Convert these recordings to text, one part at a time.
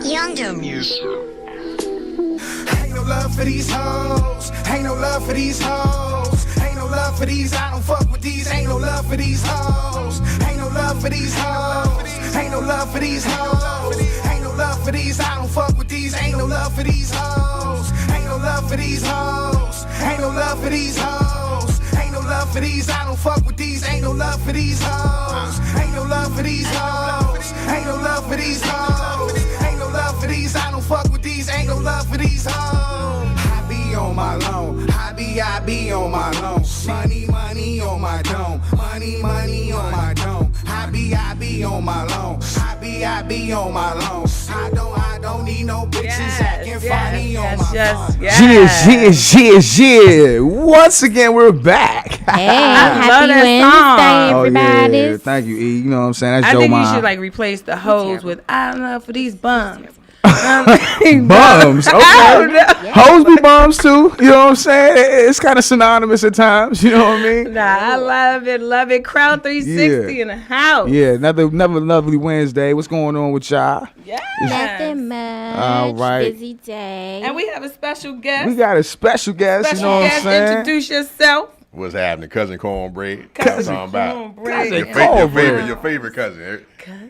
Younger music. Ain't no love for these hoes. Ain't no love for these hoes. Ain't no love for these. I don't fuck with these. Ain't no love for these hoes. Ain't no love for these hoes. Ain't no love for these hoes. Ain't no love for these. I don't fuck with these. Ain't no love for these hoes. Ain't no love for these hoes. Ain't no love for these hoes. Ain't no love for these. I don't fuck with these. Ain't no love for these hoes. Ain't no love for these hoes. Ain't no love for these hoes. Ain't no love for these. I don't fuck with these. Ain't no love for these hoes. I be on my loan. I be on my loan. Money on my dome. Money on my dome. I be on my loan. I be on my loan. I don't need no bitches acting funny on my phone. Yeah. Once again, we're back. Hey, happy Wednesday, everybody. Yeah. Thank you, E. You know what I'm saying? That's I Joe think Mom. you should like replace the hoes with "I love for these bums." Bums, okay. Hoes be bums too. You know what I'm saying? It's kind of synonymous at times. You know what I mean? Nah, I love it. Crown 360 in the house. Yeah, another lovely Wednesday. What's going on with y'all? Yeah. Nothing much. All right. Busy day. And we have a special guest. We got a special guest. You know what I'm saying? Introduce yourself. What's happening? Cousin Cornbread. Cousin Cornbread. Cornbread. Your favorite cousin.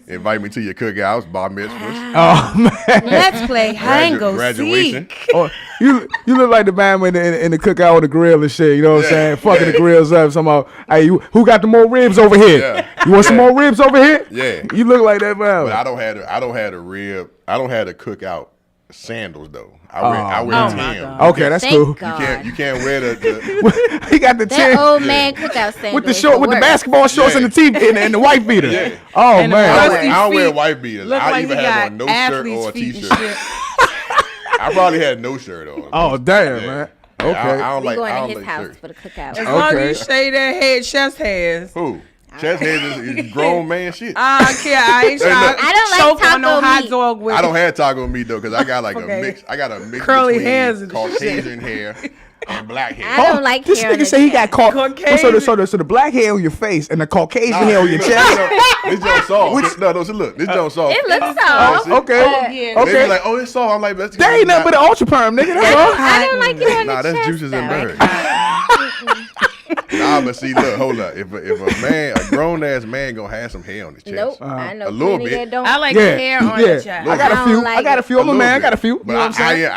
Invite me to your cookouts, bar mitzvahs. Oh man. Let's play hide and go graduation. seek. Oh, you look like the man in the cookout with the grill and shit. You know what I'm saying? Fucking the grills up. Somehow, hey, who got the more ribs over here? Yeah. You want some more ribs over here? Yeah. You look like that man. But I don't have a rib. I don't have the cookout sandals though. I wear Tim. Okay, that's cool. God. You can't wear the He got the That Tim old man cookout sandals. with the short with the basketball shorts and the tee and the white beater. Yeah. Oh And the man. rusty I don't wear feet white beaters. Look I like either he have got on no shirt athlete's or a feet and t-shirt. shit. I probably had no shirt on. Oh damn, Yeah. man. I Okay. don't We like. going I to don't his like house shirts. for the cookout. As long Okay. as you shave that head, chest hairs. Who? Chest head is grown man shit. I don't care. I ain't Hey, trying look. to I don't like choke on no taco hot meat. dog with I don't have taco meat though, cause I got like Okay. a mix. I got a mix Curly between hairs and Caucasian hair and black hair. I don't like This hair on nigga the say he got chest. caught. Caucasian. So the black hair on your face and the Caucasian hair on your chest. This Joe soft. No, so look, this Joe soft. It looks soft. see? Okay. yeah. They be like, oh, it's soft. I'm like, that's That ain't nothing but an ultra perm, nigga. That's all. I don't like it on Nah, the that's chest. juices though. and birds. Nah, but see, look, hold up. If a grown ass man gonna have some hair on his chest, Nope. I know A little plenty bit. that don't. I like Yeah, hair on yeah. the chest. I got a I few. don't like I got a it. few. I'm a man. I got a few. You But know what I'm saying?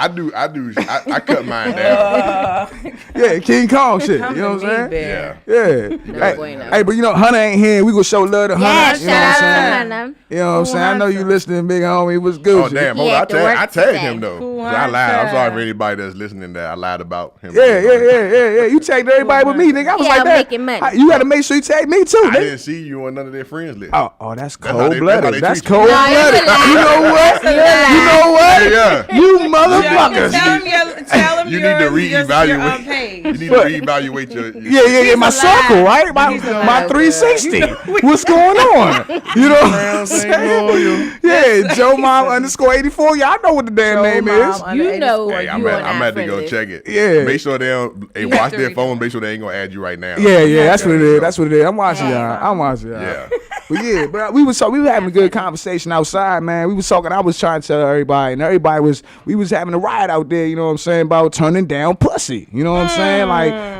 I cut mine down. Yeah, King Kong shit. Come You know to what I'm me, saying? babe. Yeah. Hey, bueno. hey, but you know, Hunter ain't here. We gonna show love to Hunter. Yeah, You know what I'm shout saying? out to Hunter. You know what I'm saying? I know you listening, big homie. What's good? Oh damn! He Hold on. had to work I tagged today. him though. Cool So I lied. I'm hunter. sorry for anybody that's listening that I lied about him. Yeah. You tagged everybody with me, nigga. I was Yeah, like that. making money. You gotta make sure you tag me too, I nigga. didn't see you on none of their friends list. Oh, that's That's how they cold-blooded. That's treat you. cold-blooded. No, You know what? You know what? Yeah. You Tell motherfuckers. him You your need to reevaluate. page. You need to reevaluate your. Yeah. My alive. circle, right? He's My alive. 360. What's going on? You know what I'm saying? Yeah, Joe Mom _84. Y'all know what the damn name is. You know Hey, I'm you at, on I'm our at to go friend check it. Yeah. Make sure they don't. Hey, You watch have to their read phone. it. Make sure they ain't gonna add you right now. Yeah. That's what it is. Yeah. That's what it is. I'm watching y'all. Yeah. But yeah, bro, we were having a good conversation outside, man. We was talking. I was trying to tell everybody, and we was having a riot out there. You know what I'm saying, about turning down pussy. You know what I'm saying?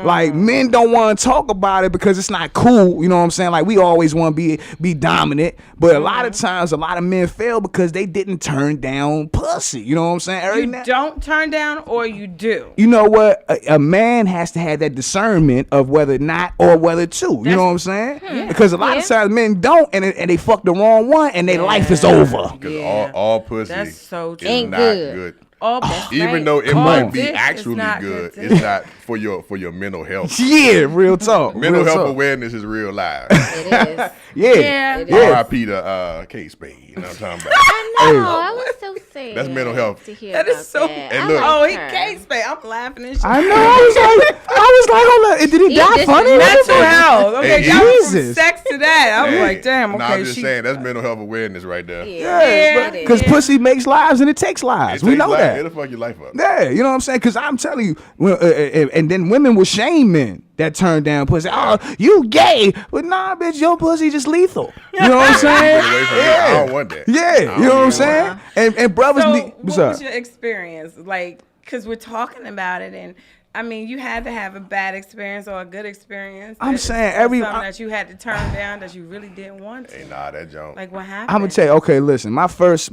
Like men don't want to talk about it because it's not cool. You know what I'm saying? Like we always want to be dominant, but a lot of times, a lot of men fail because they didn't turn down pussy. You know what I'm saying? You don't turn down or you do. You know what? A man has to have that discernment of whether not or whether to. You know what I'm saying? Because a lot of times men don't, and they fuck the wrong one, and their life is over. Because Yeah. all pussy That's so true. is Ain't not good. good. That's Even right. though it All might be dick is actually not good, good it's not for your mental health. Yeah, real talk. Mental real health talk. awareness is real live. It is. Yeah. R.I.P. to Kate Spade. You know what I'm talking about? I know. I was so sad. That's mental health. To hear That is about so. that. And I look- Oh, he liked her. can't spay. I'm laughing and shit. I know. I was like, hold on. Did he He die just funny? Mental health. Okay, Hey, y'all went from Jesus. sex to that. I was Hey, like, damn. Nah, Okay, I'm just saying that's mental health awareness right there. Yeah, it Because is. pussy makes lives and it takes lives. It We takes know life. that. It'll fuck your life up. Yeah, you know what I'm saying? Because I'm telling you, and then women will shame men that turn down pussy. Oh, you gay. But nah, bitch, your pussy just lethal. You know what I'm saying? Get away from me. I don't want that. Yeah, you know what I'm saying? And brothers So, need. what was your experience? Like, because we're talking about it, and I mean, you had to have a bad experience or a good experience. I'm saying something that you had to turn down that you really didn't want to. Hey, nah, that junk. Like, what happened? I'm gonna tell you. Okay, listen. My first.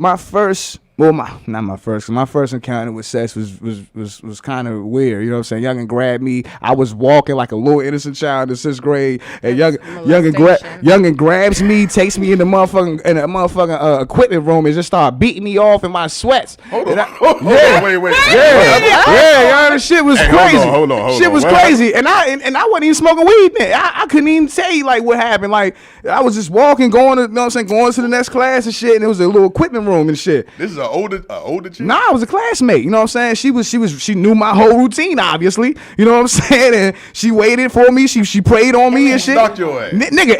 Well, not my first. 'Cause my first encounter with sex was kind of weird. You know what I'm saying? Youngin grabbed me. I was walking like a little innocent child in 6th grade, and Youngin grabs me, takes me in the motherfucking equipment room, and just start beating me off in my sweats. Hold on. Wait. Yeah, the shit was crazy. Hold on. Shit was crazy, and I wasn't even smoking weed then. I couldn't even tell you like what happened. Like I was just walking, going to, you know what I'm saying, going to the next class and shit, and it was a little equipment room and shit. This is an older chick? Nah, I was a classmate. You know what I'm saying? She knew my whole routine, obviously. You know what I'm saying? And she waited for me. She prayed on me and shit. Knocked your ass. Nigga,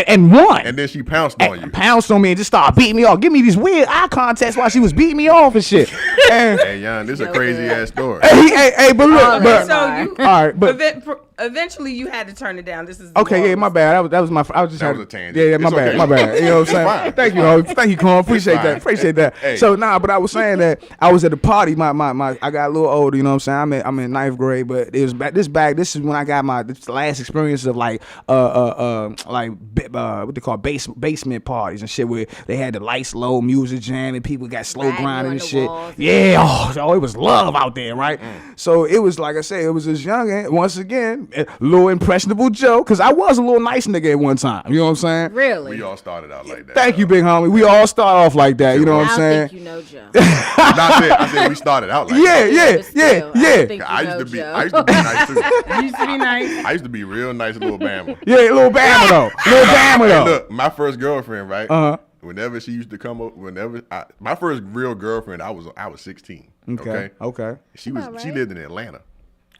and won. And then she pounced on you. Pounced on me and just started beating me off. Give me these weird eye contacts while she was beating me off and shit. And, hey, Jan, this is a crazy ass story. hey, but look, So all right, but eventually you had to turn it down. This is okay. Yeah, my bad. That was my. I was just. That was a tangent. Yeah, my bad. Okay. My bad. You know what I'm saying? Fine. Thank you, Ho. Thank you, Corn. Appreciate that. Hey. So but I was saying that I was at a party. My I got a little older. You know what I'm saying? I'm in 9th grade, but it was this is when I got my last experience of like what they call basement parties and shit where they had the lights low, music jamming, people got slow grinding and shit. Yeah. Oh, it was love out there, right? So it was like I said, it was this young, once again, a little impressionable Joe, because I was a little nice nigga at one time. You know what I'm saying? Really? We all started out like that. Thank you, big homie. We all start off like that. You know what I'm I saying? don't think you know Joe. I said we started out like that. Yeah. I used to be nice too. You used to be nice. I used to be real nice, little Bama. Yeah, little Bama though. Hey, look, my first girlfriend, right? Whenever she used to come up, my first real girlfriend, I was 16. Okay. She lived in Atlanta.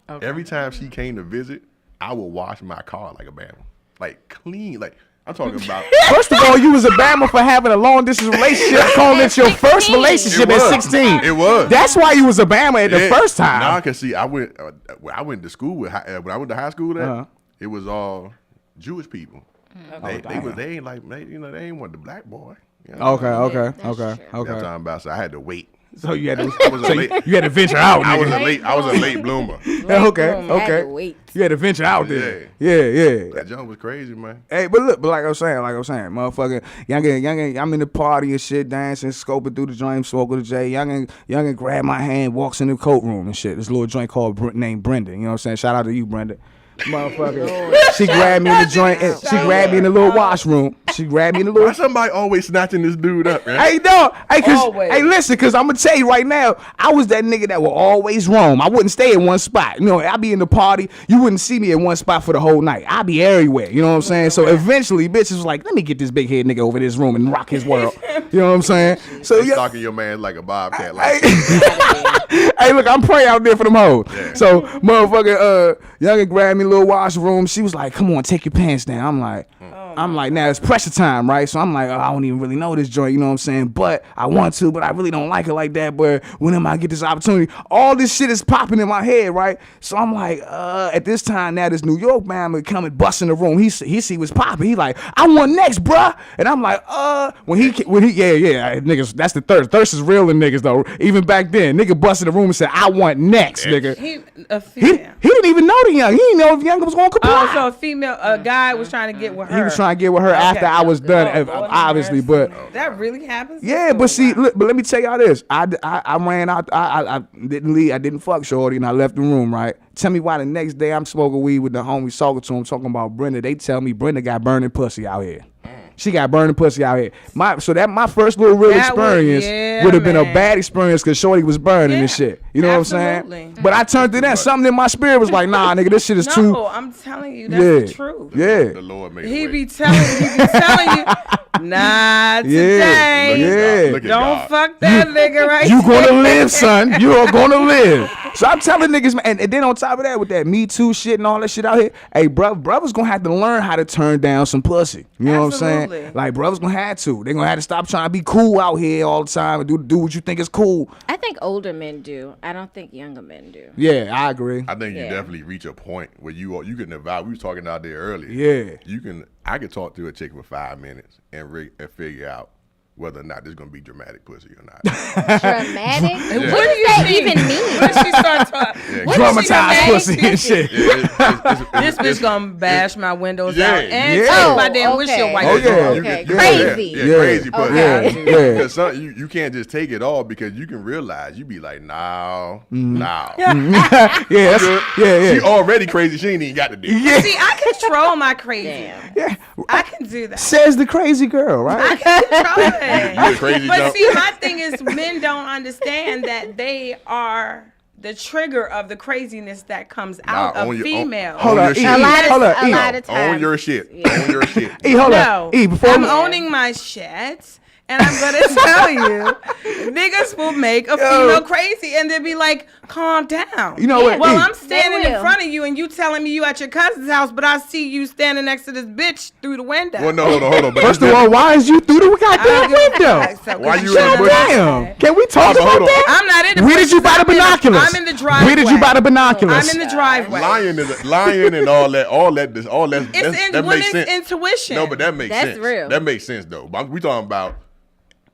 Okay. Every time she came to visit, I would wash my car like a Bama, like clean, like. I'm talking about. First of all, you was a Bama for having a long distance relationship, calling it your first relationship at 16. It was. That's why you was a Bama at the first time. Nah, cause see, I went to school when I went to high school. It was all Jewish people. They ain't like they ain't want the black boy. You know Okay. That's what I'm talking about. So I had to wait. So you had to you had to venture out. I was a late bloomer. Okay. You had to venture out there. Yeah. That jump was crazy, man. Hey, but look, like I was saying, motherfucker, youngin, I'm in the party and shit, dancing, scoping through the joint, smoking the J. Youngin grab my hand, walks in the coat room and shit. This little joint called named Brenda. You know what I'm saying? Shout out to you, Brenda. Motherfucker. She grabbed me in the joint. She grabbed me in the little washroom. Why somebody always snatching this dude up, man? Hey, listen, cause I'm gonna tell you right now, I was that nigga that will always roam. I wouldn't stay in one spot. You know, I'd be in the party. You wouldn't see me in one spot for the whole night. I'd be everywhere. You know what I'm saying? So eventually, bitches was like, let me get this big head nigga over this room and rock his world. You know what I'm saying? So you stalking your man like a bobcat. Hey, look, I'm praying out there for them hoes. Yeah. So, motherfucker, youngin grabbed me in a little washroom. She was like, come on, take your pants down. I'm like, now it's pressure time, right? So I'm like, I don't even really know this joint, you know what I'm saying? But I want to, but I really don't like it like that. But when am I get this opportunity? All this shit is popping in my head, right? So I'm like, at this time now, this New York man would come and bust in the room. He see what's popping. He like, I want next, bruh. And I'm like, when he niggas, that's the thirst. Thirst is real in niggas though. Even back then, nigga busted the room and said, I want next, nigga. He didn't even know the young. He didn't know if young was gonna comply. So a guy was trying to get with her. He was trying to get with her after I was done, obviously. But that really happens. Yeah, but see, look, but let me tell y'all this. I ran out. I didn't leave. I didn't fuck shorty, and I left the room. Right. Tell me why the next day I'm smoking weed with the homies talking to him, talking about Brenda. They tell me Brenda got burning pussy out here. She got burning pussy out here. My first little real experience would have been a bad experience because shorty was burning and shit. You know what I'm saying? But I turned to that. Something in my spirit was like, nah, nigga, this shit is too. No, I'm telling you, that's the truth. Yeah. The Lord made He be telling you, nah, today. Yeah. Don't fuck that nigga right You gonna live, son. You are gonna live. So I'm telling niggas, man, and then on top of that, with that Me Too shit and all that shit out here, hey, brothers gonna have to learn how to turn down some pussy. You know what I'm saying? Absolutely. Like, brothers gonna have to. They gonna have to stop trying to be cool out here all the time and do what you think is cool. I think older men do. I don't think younger men do. Yeah, I agree. I think you Yeah. definitely reach a point where you can evaluate. We was talking out there earlier. Yeah. I could talk to a chick for 5 minutes and figure out whether or not this gonna be dramatic pussy or not. Dramatic? Yeah. What does that even mean? When she starts talking, Yeah, what is she Traumatized dramatic? pussy and shit. This bitch gonna bash my windows Yeah. out and Yeah. take my damn Oh, windshield okay. wipers Oh, yeah. off. Okay, Yeah, crazy. Yeah, crazy pussy. Okay. Yeah. Because you can't just take it all because you can realize you be like, no. Yeah, yeah. She already crazy. She ain't even got to do. Yeah. See, I control my crazy. Damn. Yeah. I can do that. Says the crazy girl, right? I can control it. You a crazy But jump. see, my thing is men don't understand that they are the trigger of the craziness that comes out own of your- females. Hold Own on, your E. shit. A lot Hold on, of, a E. lot of times. Own your shit. Yeah. Own your shit. E, hold No, on. E, before I'm we- owning my shit. And I'm gonna tell you, niggas will make a female crazy and they'll be like, calm down. You know what, Well, E? I'm standing They in will. front of you and you telling me you at your cousin's house, but I see you standing next to this bitch through the window. Well, no, hold on. But First of all, why is you through the I goddamn don't give a window? fuck, so Why 'cause you in the shut bushes? up. Damn. Can we talk Hold on, about hold on. that? I'm not in the Where did you bushes. buy the I'm in the- binoculars? I'm in the driveway. Where did you buy the binoculars? I'm in the driveway. lying and all that It's that makes women's sense. intuition. No, but that makes That's sense. real. That makes sense though. But we talking about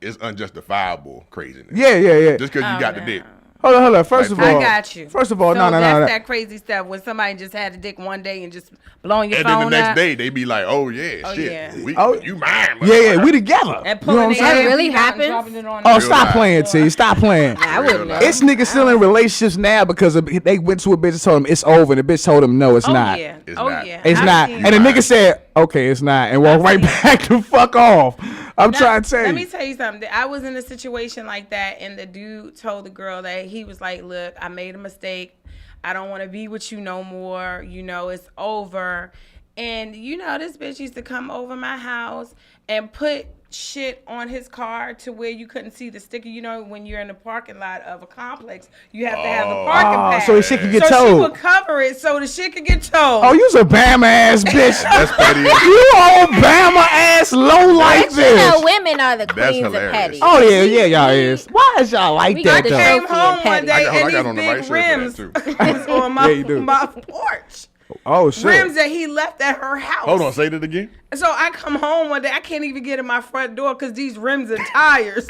it's unjustifiable craziness. Yeah. Just because you got the dick. Hold on. First of Like, all, I got you. First of all, so no. That's that crazy stuff when somebody just had a dick one day and just blowing your And then phone the next up. day they be like, "Oh yeah, Oh, shit, yeah. you mine." Yeah, we together. And You know what I'm pulling saying? their really hand out and happens? dropping it on Oh, the- stop life. playing, T. Stop playing. I wouldn't know. It's niggas still in relationships now because they went to a bitch and told them it's over, and the bitch told them no, it's Oh not. yeah. It's Oh not. yeah. It's I've not. seen And the that. nigga said, okay, it's not, and walk I've right seen back the fuck off. I'm trying to tell Let you. me tell you something. I was in a situation like that, and the dude told the girl that he was like, "Look, I made a mistake. I don't want to be with you no more. You know, it's over." And you know, this bitch used to come over my house and put shit on his car to where you couldn't see the sticker. You know, when you're in the parking lot of a complex, you have to have the parking Oh, pass. so the shit can get so she towed. would cover it so the shit could get towed. Oh, you's a Bama ass bitch. That's petty. You old Bama ass low life But you know, bitch. women are the That's queens of hilarious. petty. Oh yeah, y'all is. Why is y'all like We that got the though? came Sophie home and one Petty. day I got and on the these right big shirt rims for that, was on Yeah, you do. my porch. Oh shit. Rims that he left at her house. Hold on, say that again. So I come home one day, I can't even get in my front door because these rims and tires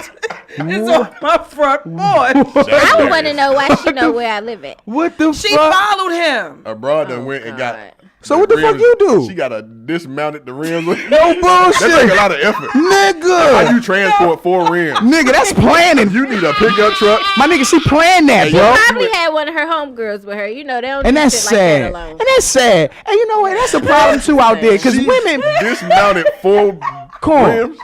is on my front porch. I would want to know why she know where I live at. What the She fuck? followed him. A broad done went and got. God. So what the fuck rims. you do? She got to dismounted the rims. No That take a bullshit. lot of effort. How Nigga. you transport 4 rims? Nigga, that's planning. You need a pickup truck. My nigga, she planned that, Hey, bro. yo. Probably had one of her homegirls with her. You know, they don't And do that's shit sad. like that alone. And that's sad. And you know what? That's a problem too out there. Cause She women, dismounted 4 rims.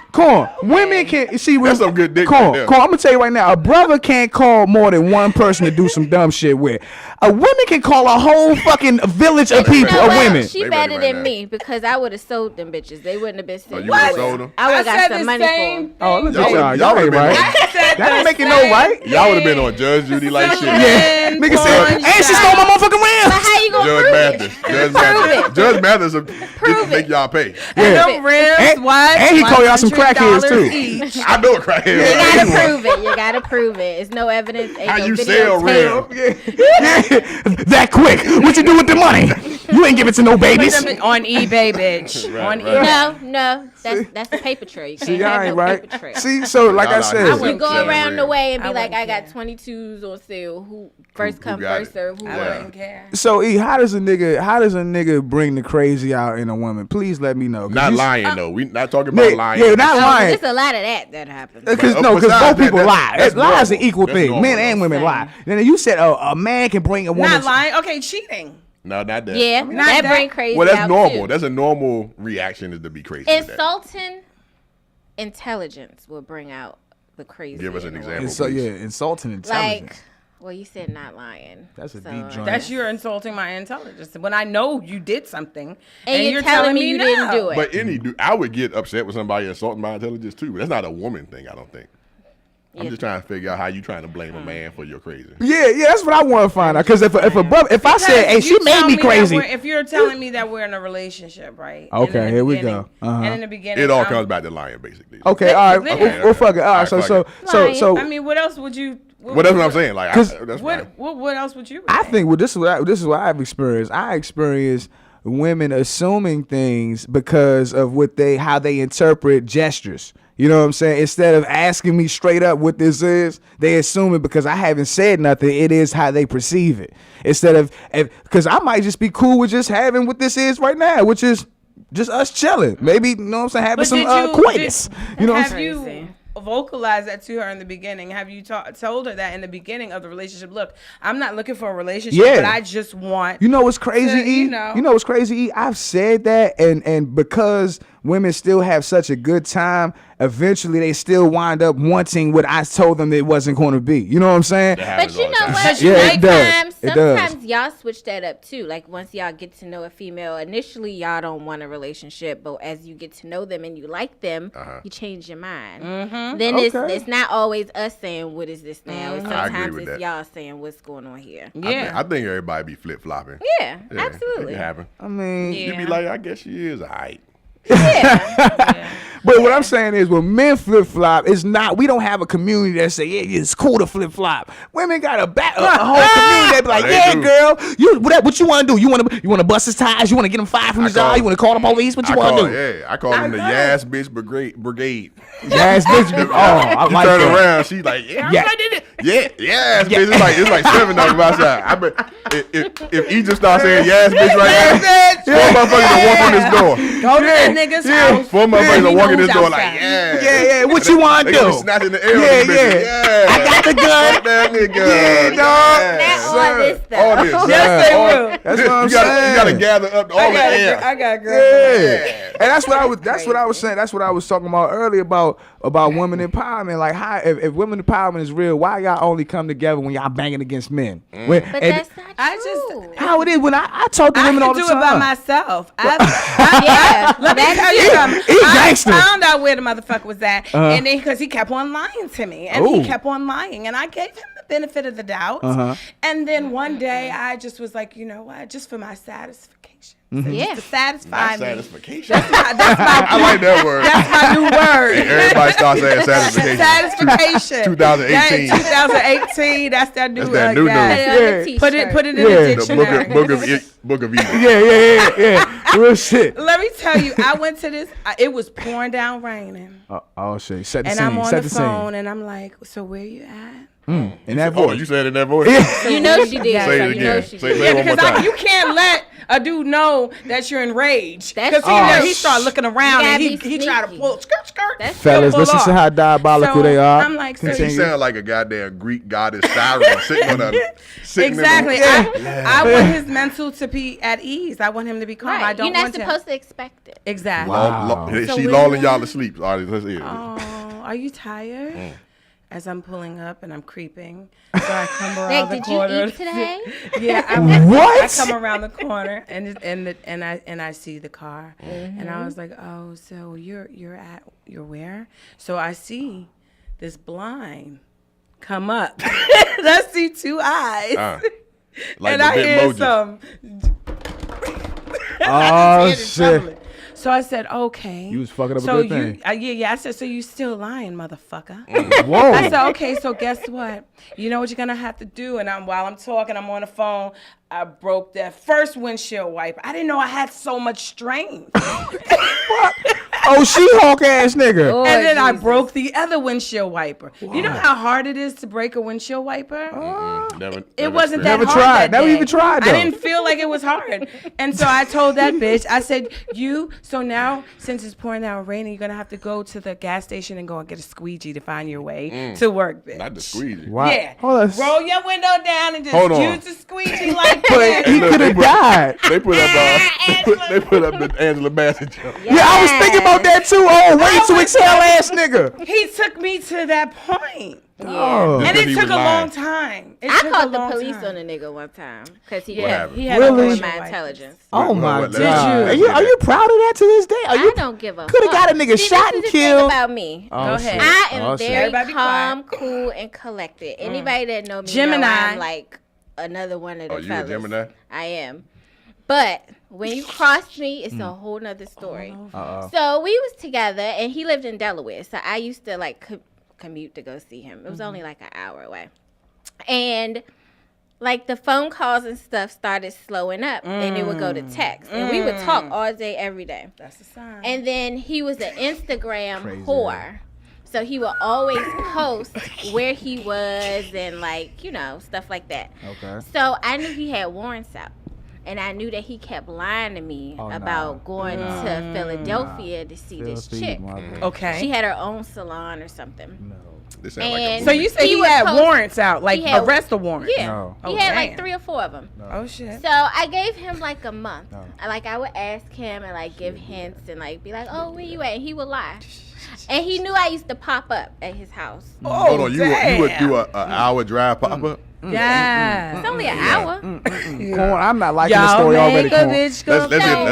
women can see. That's some good dick Corn, right there. I'm gonna tell you right now. A brother can't call more than one person to do some dumb shit with. A woman can call a whole fucking village of You people know of what? women. She They better ready right than now. me because I would have sold them bitches. They wouldn't have been sitting. you would've nowhere. sold them? I would have got said some the money for same them. Oh, look Y'all at y'all. would- Y'all y'all ain't would've right. been I said That ain't the making no same right. Y'all would have been thing. on Judge Judy like shit. Yeah. Sun, Nigga said, punch and she stole my out. motherfucking But rims. how you gonna Judge prove Mathis. it? Judge Prove Mathis. it. Judge Mathis will Prove make it. y'all pay. Yeah. Them rims, And- what? and he call y'all some crackheads, too. $100 each. I know it right here. You gotta prove it. You gotta prove it. It's no evidence. Ain't How no you video sell tape. rims? That quick. What you do with the money? You ain't give it to no Put babies. them on eBay, bitch. Right, on right. eBay. No, that's a paper trail. You can't See, y'all have ain't no right. paper trail. See, so like Nah, I nah, said, I You wouldn't go care. around the way and be I like, I wouldn't got 22s on sale. Who first come, got first it? serve? Who I Yeah. wouldn't care. so E, how does a nigga bring the crazy out in a woman? Please let me know. 'Cause Not you- lying though. We not talking about Yeah, lying. yeah, not Oh, lying. there's a lot of that happens. Because But no, because besides both people that, lie. that's Lie is an normal. equal That's thing. normal, Men and though. women Same. lie. Then you said a man can bring a woman. Not lying. Okay, cheating. No, not that. Yeah, Not that that- bring crazy Well, that's out normal. too. That's a normal reaction is to be crazy. with that. Insulting intelligence will bring out the crazy. Give us in an a example. woman. So yeah, insulting intelligence. Like, well, you said not lying. That's a So, deep joint. That's you're insulting my intelligence. When I know you did something And you're you're telling me you no. didn't do it. But I would get upset with somebody insulting my intelligence too. That's not a woman thing. I don't think. I'm just trying to figure out how you trying to blame a man for your crazy. Yeah, that's what I want to find out. Because if I said, hey, she made me crazy. If you're telling me that we're in a relationship, right? Okay, here we go. And in the beginning, It all comes back to lying, basically. Okay, all right. Well, fuck it. All right, so. I mean, what else would you? Well, that's what I'm saying. Like, what else would you? I think this is what I've experienced. I experienced women assuming things because of how they interpret gestures. You know what I'm saying? Instead of asking me straight up what this is, they assume it because I haven't said nothing. It is how they perceive it. Instead of, because I might just be cool with just having what this is right now, which is just us chilling. Maybe, you know what I'm saying, having some coitus. You know what I'm saying? Have you vocalized that to her in the beginning? Have you told her that in the beginning of the relationship? Look, I'm not looking for a relationship, but I just want. You know what's crazy, E? You know what's crazy, E? I've said that, and because women still have such a good time, eventually they still wind up wanting what I told them it wasn't going to be. You know what I'm saying? But you know what? Yeah, it does. Sometimes y'all switch that up too. Like once y'all get to know a female, initially y'all don't want a relationship, but as you get to know them and you like them, you change your mind. Then it's not always us saying what is this now. Sometimes it's y'all saying what's going on here. Yeah, I think everybody be flip flopping. Yeah, absolutely. It happen. I mean, you be like, I guess she is alright. Yeah. But what I'm saying is, when men flip flop, it's not. We don't have a community that say, yeah, it's cool to flip flop. Women got a whole community that be like, yeah, girl, what you want to do? You want to bust his tires? You want to get him fired from his job? You want to call the police? What you want to do? Yeah, I call them the Yas Bitch Brigade. Yas Bitch. Oh, I like that. Turn around, she like, I did it. Yeah, Yas Bitch. It's like 7 of them outside. I bet if he just starts saying Yas Bitch right now, 4 motherfuckers will walk on this door. Go to that nigga's house. 4 motherfuckers will walk in this door like, yeah. What you want to do? Snatch in the air. Yeah. I got the gun. That nigga. Yeah, dog. Not all this stuff. All this. Yes, they will. That's what I'm saying. You gotta gather up all the air. I got girl. Yeah. And that's what I was saying. That's what I was talking about earlier about women empowerment. Like, how if women empowerment is real, why y'all only come together when y'all banging against men? But that's not true. How it is when I talk to women all the time. I can do it by myself. Let me tell you something. I found out where the motherfucker was at, and then because he kept on lying to me, and he kept on lying, and I gave him the benefit of the doubt. And then one day I just was like, you know what, just for my satisfaction. Yeah. To satisfy me. Satisfaction. That's my I like that word. That's my new word. Hey, everybody starts saying satisfaction. Satisfaction. 2018. 2018. That's that new word. That new Yeah. Put it in the dictionary. Book of Eden. Yeah. Real shit. Let me tell you, I went to this. It was pouring down raining. Oh shit. Set the and scene. I'm on Set the the phone, scene. and I'm like, so where you at? In that Oh, voice. you said it in that voice? You know she did. Say it You know again. she Say it did. one more Because time. you can't let a dude know that you're enraged. That's Because he started looking around and You he gotta be tried to sneaky. pull skirt. That's Fellas, listen to how diabolical they are. I'm like, so She sound like a goddamn Greek goddess siren sitting on a exactly. I want his mental to be at ease. I want him to be calm. right. I don't You're not want supposed to expect it. Exactly. Wow. She lulling y'all to sleep. All right, let's hear it. Oh, are you tired? As I'm pulling up and I'm creeping, so I come around the Did corner. you eat today? Yeah, What? I come around the corner and I see the car, and I was like, oh, so you're where? So I see this blind come up, and I see 2 eyes, Like and the I big hear emoji. some. Oh shit. So I said, okay. You was fucking up a so good thing. I said, so you still lying, motherfucker. Whoa. I said, okay, so guess what? You know what you're gonna have to do? And while I'm talking, I'm on the phone. I broke that first windshield wiper. I didn't know I had so much strength. Oh, She-Hulk ass nigga. Oh, And then I Jesus. broke the other windshield wiper. You know how hard it is to break a windshield wiper? It wasn't that Never hard tried. that Never day. even tried, I though. didn't feel like it was hard. And so I told that bitch, I said, so now since it's pouring down raining, you're going to have to go to the gas station and go and get a squeegee to find your way to work, bitch. Not the squeegee. Wow. Yeah. Hold on. Roll your window down and Hold just on. use the squeegee like But that. he could have died. They put up the Angela Bassett jump. Yeah, I was thinking about felt that too. Oh, way to exhale ass nigga. He took me to that point. Oh. And it He took was a lying. long time. I called the police on a nigga one time because he happened? He had Really? a with my my intelligence. Oh my What, god. did you? Are you proud of that to this day? I don't give a Could have fuck. got a nigga See, shot this and is the thing killed. about me. Oh, Go shit. ahead. I am Oh, shit. very Everybody be calm, quiet. cool, and collected. Anybody that know me Gemini. know I'm like another one of the Oh, you a fellas. Gemini? I am. But when you cross me, it's a whole nother story. So we was together, and he lived in Delaware. So I used to like commute to go see him. It was only like an hour away. And like the phone calls and stuff started slowing up, and it would go to text. And we would talk all day, every day. That's a sign. And then he was an Instagram whore. So he would always post where he was and like, you know, stuff like that. Okay. So I knew he had warrants out. And I knew that he kept lying to me about going to Philadelphia to see this chick. Okay. She had her own salon or something. This sound like a And So you said he would had post- warrants out, like he had- arrest warrants. Yeah. No. He Oh, had damn. like 3 or 4 of them. Oh shit. So I gave him like a month. Like I would ask him and like give hints and like be like, "Oh, where you at?" And he would lie. And he knew I used to pop up at his house. Hold on, you would do an hour drive pop up? Yeah. It's only an hour. Corn, I'm not liking the story already, Corn. Let's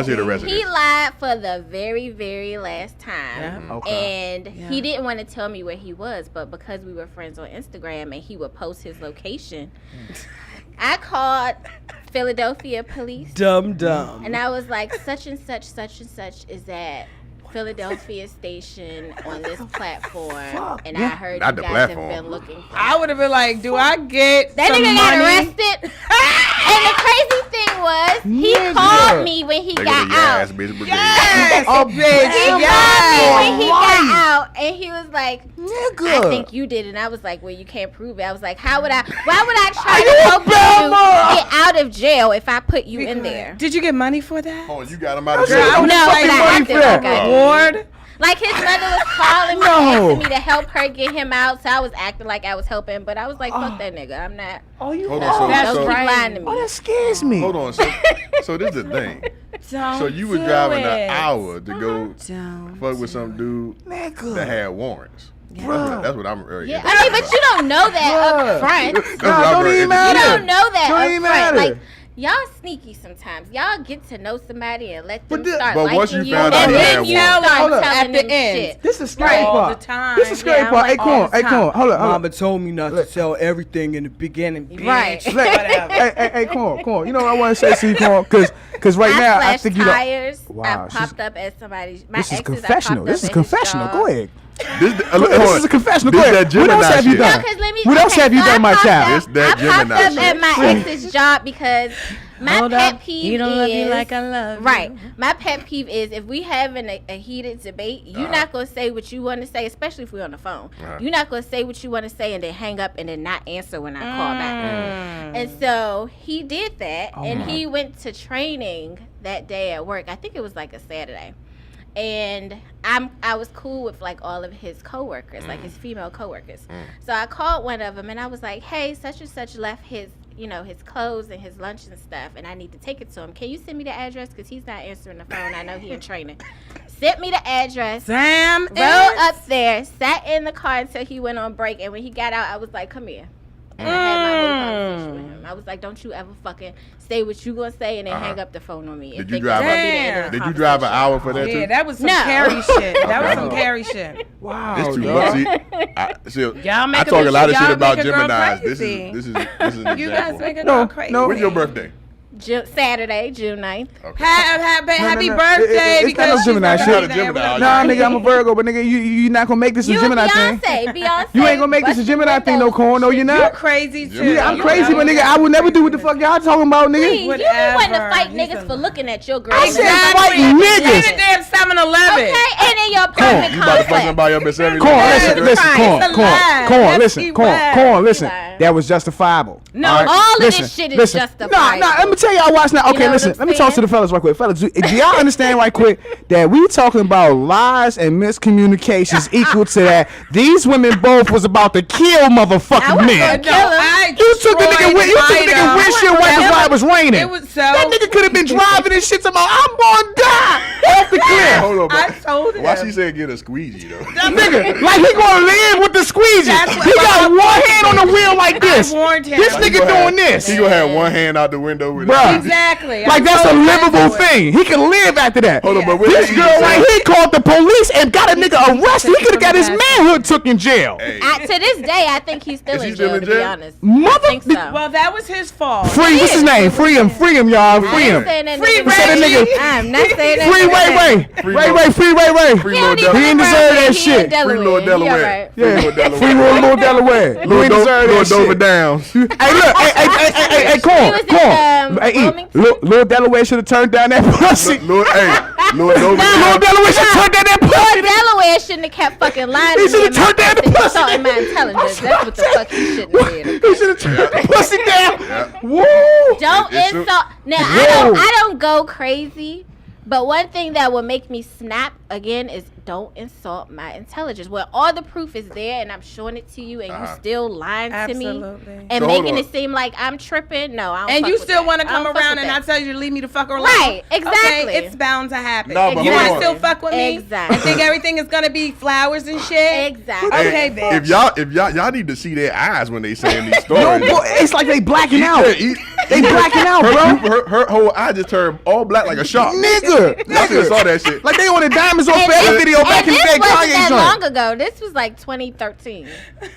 hear the rest of He this. lied for the very, very last time. Yeah. Okay. And he didn't want to tell me where he was, but because we were friends on Instagram and he would post his location, I called Philadelphia police. Dumb. And I was like, such and such is at Philadelphia station on this platform. And I heard Not you the guys platform. have been looking for I would have been like, do I get that some nigga got money? arrested. And the crazy thing was, he Nigga. called me when he They got go to out. Yas, bitch, brigade. Yes, Oh, bitch. He called me Yes. when he got out, and he was like, Nigga. I think you did. And I was like, well, you can't prove it. I was like, why would I try you to a help you Bama? get out of jail if I put you in there? Did you get money for that? Oh, you got him out of Girl, jail. I would No, have but like I money acted for like that. I did. award. Like his mother was calling me, No. asking me to help her get him out. So I was acting like I was helping, but I was like, fuck that nigga. I'm not. Oh, you Hold on, That's so, Don't keep lying to Oh, me. that scares me. hold on. So this is the thing. So you were do driving it. an hour to go Don't. fuck with some dude Nigga. that had warrants. Bruh. That's what I'm very Yeah, I mean, but you don't know that up front. That's Nah, what I'm don't very even You matter. interested don't know that Don't up even front. matter. Like, y'all sneaky sometimes. Y'all get to know somebody and let them But start but liking once you you, found out and he then had you one- start Hold up. telling At the them end. shit. This is scary All part. the time. This is scary Yeah, I'm part. like, Hey, Corn. all the Hey, time. Corn. Hold up. Mama told me not to tell everything in the beginning, bitch. Right. Whatever. Hey, Corn. You know what I want to say to you, Corn? Because right now, I slashed think you know. tires. Wow, I popped up as somebody. My This is exes, I confessional. popped This up is at confessional. his Go job. ahead. This This is a confessional. Go This ahead. that What else Gemini have you shit. done? No, 'cause let me. What else have you so done, I my popped child? This that I popped Gemini up shit. at my ex's job because my Hold pet up. peeve You don't love me is like I love you. right. My pet peeve is if we having a heated debate, you're not gonna say what you want to say, especially if we're on the phone. You're not gonna say what you want to say and then hang up and then not answer when I call back. And so he did that, and he went to training that day at work. I think it was like a Saturday. And I was cool with like all of his coworkers, like his female coworkers. So I called one of them and I was like, "Hey, such and such left his, his clothes and his lunch and stuff, and I need to take it to him. Can you send me the address? Because he's not answering the phone. I know he in training." Sent me the address. Sam Rode up there, sat in the car until he went on break, and when he got out, I was like, "Come here." And I had my whole conversation with him. I was like, "Don't you ever fucking say what you gonna say and then hang up the phone on me." and Did you think drive that's a- gonna be the end of the Did you drive an conversation. hour for that Yeah, too? that was some No. Carrie shit. That was some Okay. Carrie shit. Wow. It's too dog. much. See, Y'all make I a talk a bitch- lot of shit y'all about make a girl Geminis. crazy. This is an You example. guys make a No, girl crazy. no. When's your birthday? Saturday, June 9th. Okay. Happy no. birthday It's because not no she's Gemini gonna shit. be Not a there Gemini. with Nah, her. nigga, I'm a Virgo, but nigga, you not gonna make this a You Gemini Beyonce, thing. Beyonce. You ain't gonna make this a Gemini thing, no Corn. No, you're You're not. crazy too. Yeah, Yeah, I'm you crazy, but nigga, I would never do what the fuck y'all talking about, nigga. Please, you be wanting to Whatever. fight He's niggas a- for looking at your girl. I said Exactly. fighting In niggas. a damn 7-Eleven. Okay, and in your apartment You about to fuck complex. somebody up at 7? Corn, listen, That's listen, fine. Corn, It's a Corn, lie. Corn, That's listen, the Corn, lie. Corn, listen. Lie. that was justifiable. No, all of this shit is justifiable. Nah, let me tell y'all watch now. Okay, listen, let me talk to the fellas right quick. Fellas, do y'all understand right quick that we talking about lies and miscommunications equal to that? These women both was about to kill motherfucking men. You took the nigga windshield wipers while it was raining. That nigga could have been driving and shit about, I'm gonna die off the cliff. Hold on, I told him. why she said get a squeegee though? Nigga, like he gonna live with the squeegee. He got one hand on the wheel like this. This nigga doing this. He gonna have one hand out the window with Bruh. Exactly. Like that's a livable thing. He can live after that. Hold on, but This girl right here called the police and got a nigga arrested. He could have got his manhood took in jail. Hey. To this day, I think he's still Is he in still jail, in to be jail? honest. Mother- I think so. Well, that was his fault. Free, what's his name? Free him, y'all. Free him. Free Who said that nigga? I'm not saying that. Free Ray Ray. Free Ray Ray. Free He Lord don't even He ain't Delaware. deserve that He in shit. Free Lord Delaware. He all Delaware. right. Yeah. Free Lord Delaware. You ain't deserve that Lord Dover shit. Downs. Hey, look. Hey, Corn. He was in, Hey, E. Wilmington. Lord Delaware should have turned down that pussy. Lord Dover Lord Downs. Delaware should have turned down that Lord pussy. Delaware shouldn't have kept fucking lying He to me. should've turned down the pussy. Insulting my intelligence. That's what the fuck he shouldn't have did. He should have turned the pussy down. Woo. Don't It's insult. Now Whoa. I don't go crazy, but one thing that will make me snap again is don't insult my intelligence. Well, all the proof is there, and I'm showing it to you, and you still lying to me Absolutely. and So hold making on. it seem like I'm tripping. No, I don't. And fuck you with still that. want to I don't come fuck around with and I that. tell you to leave me the fuck alone. Right, exactly. Okay, it's bound to happen. No, but You hold want on. to still fuck with me? Exactly. And think everything is gonna be flowers and shit? Exactly. Okay, bitch. If y'all need to see their eyes when they saying these No, stories. boy, it's like they blacking out. They blacking out, bro. Her whole eye just turned all black like a shark. Nigga. I just saw that shit. Like they on the Diamonds on And Fair this- video back in the and day. this wasn't Kanye that joint. long ago. This was like 2013.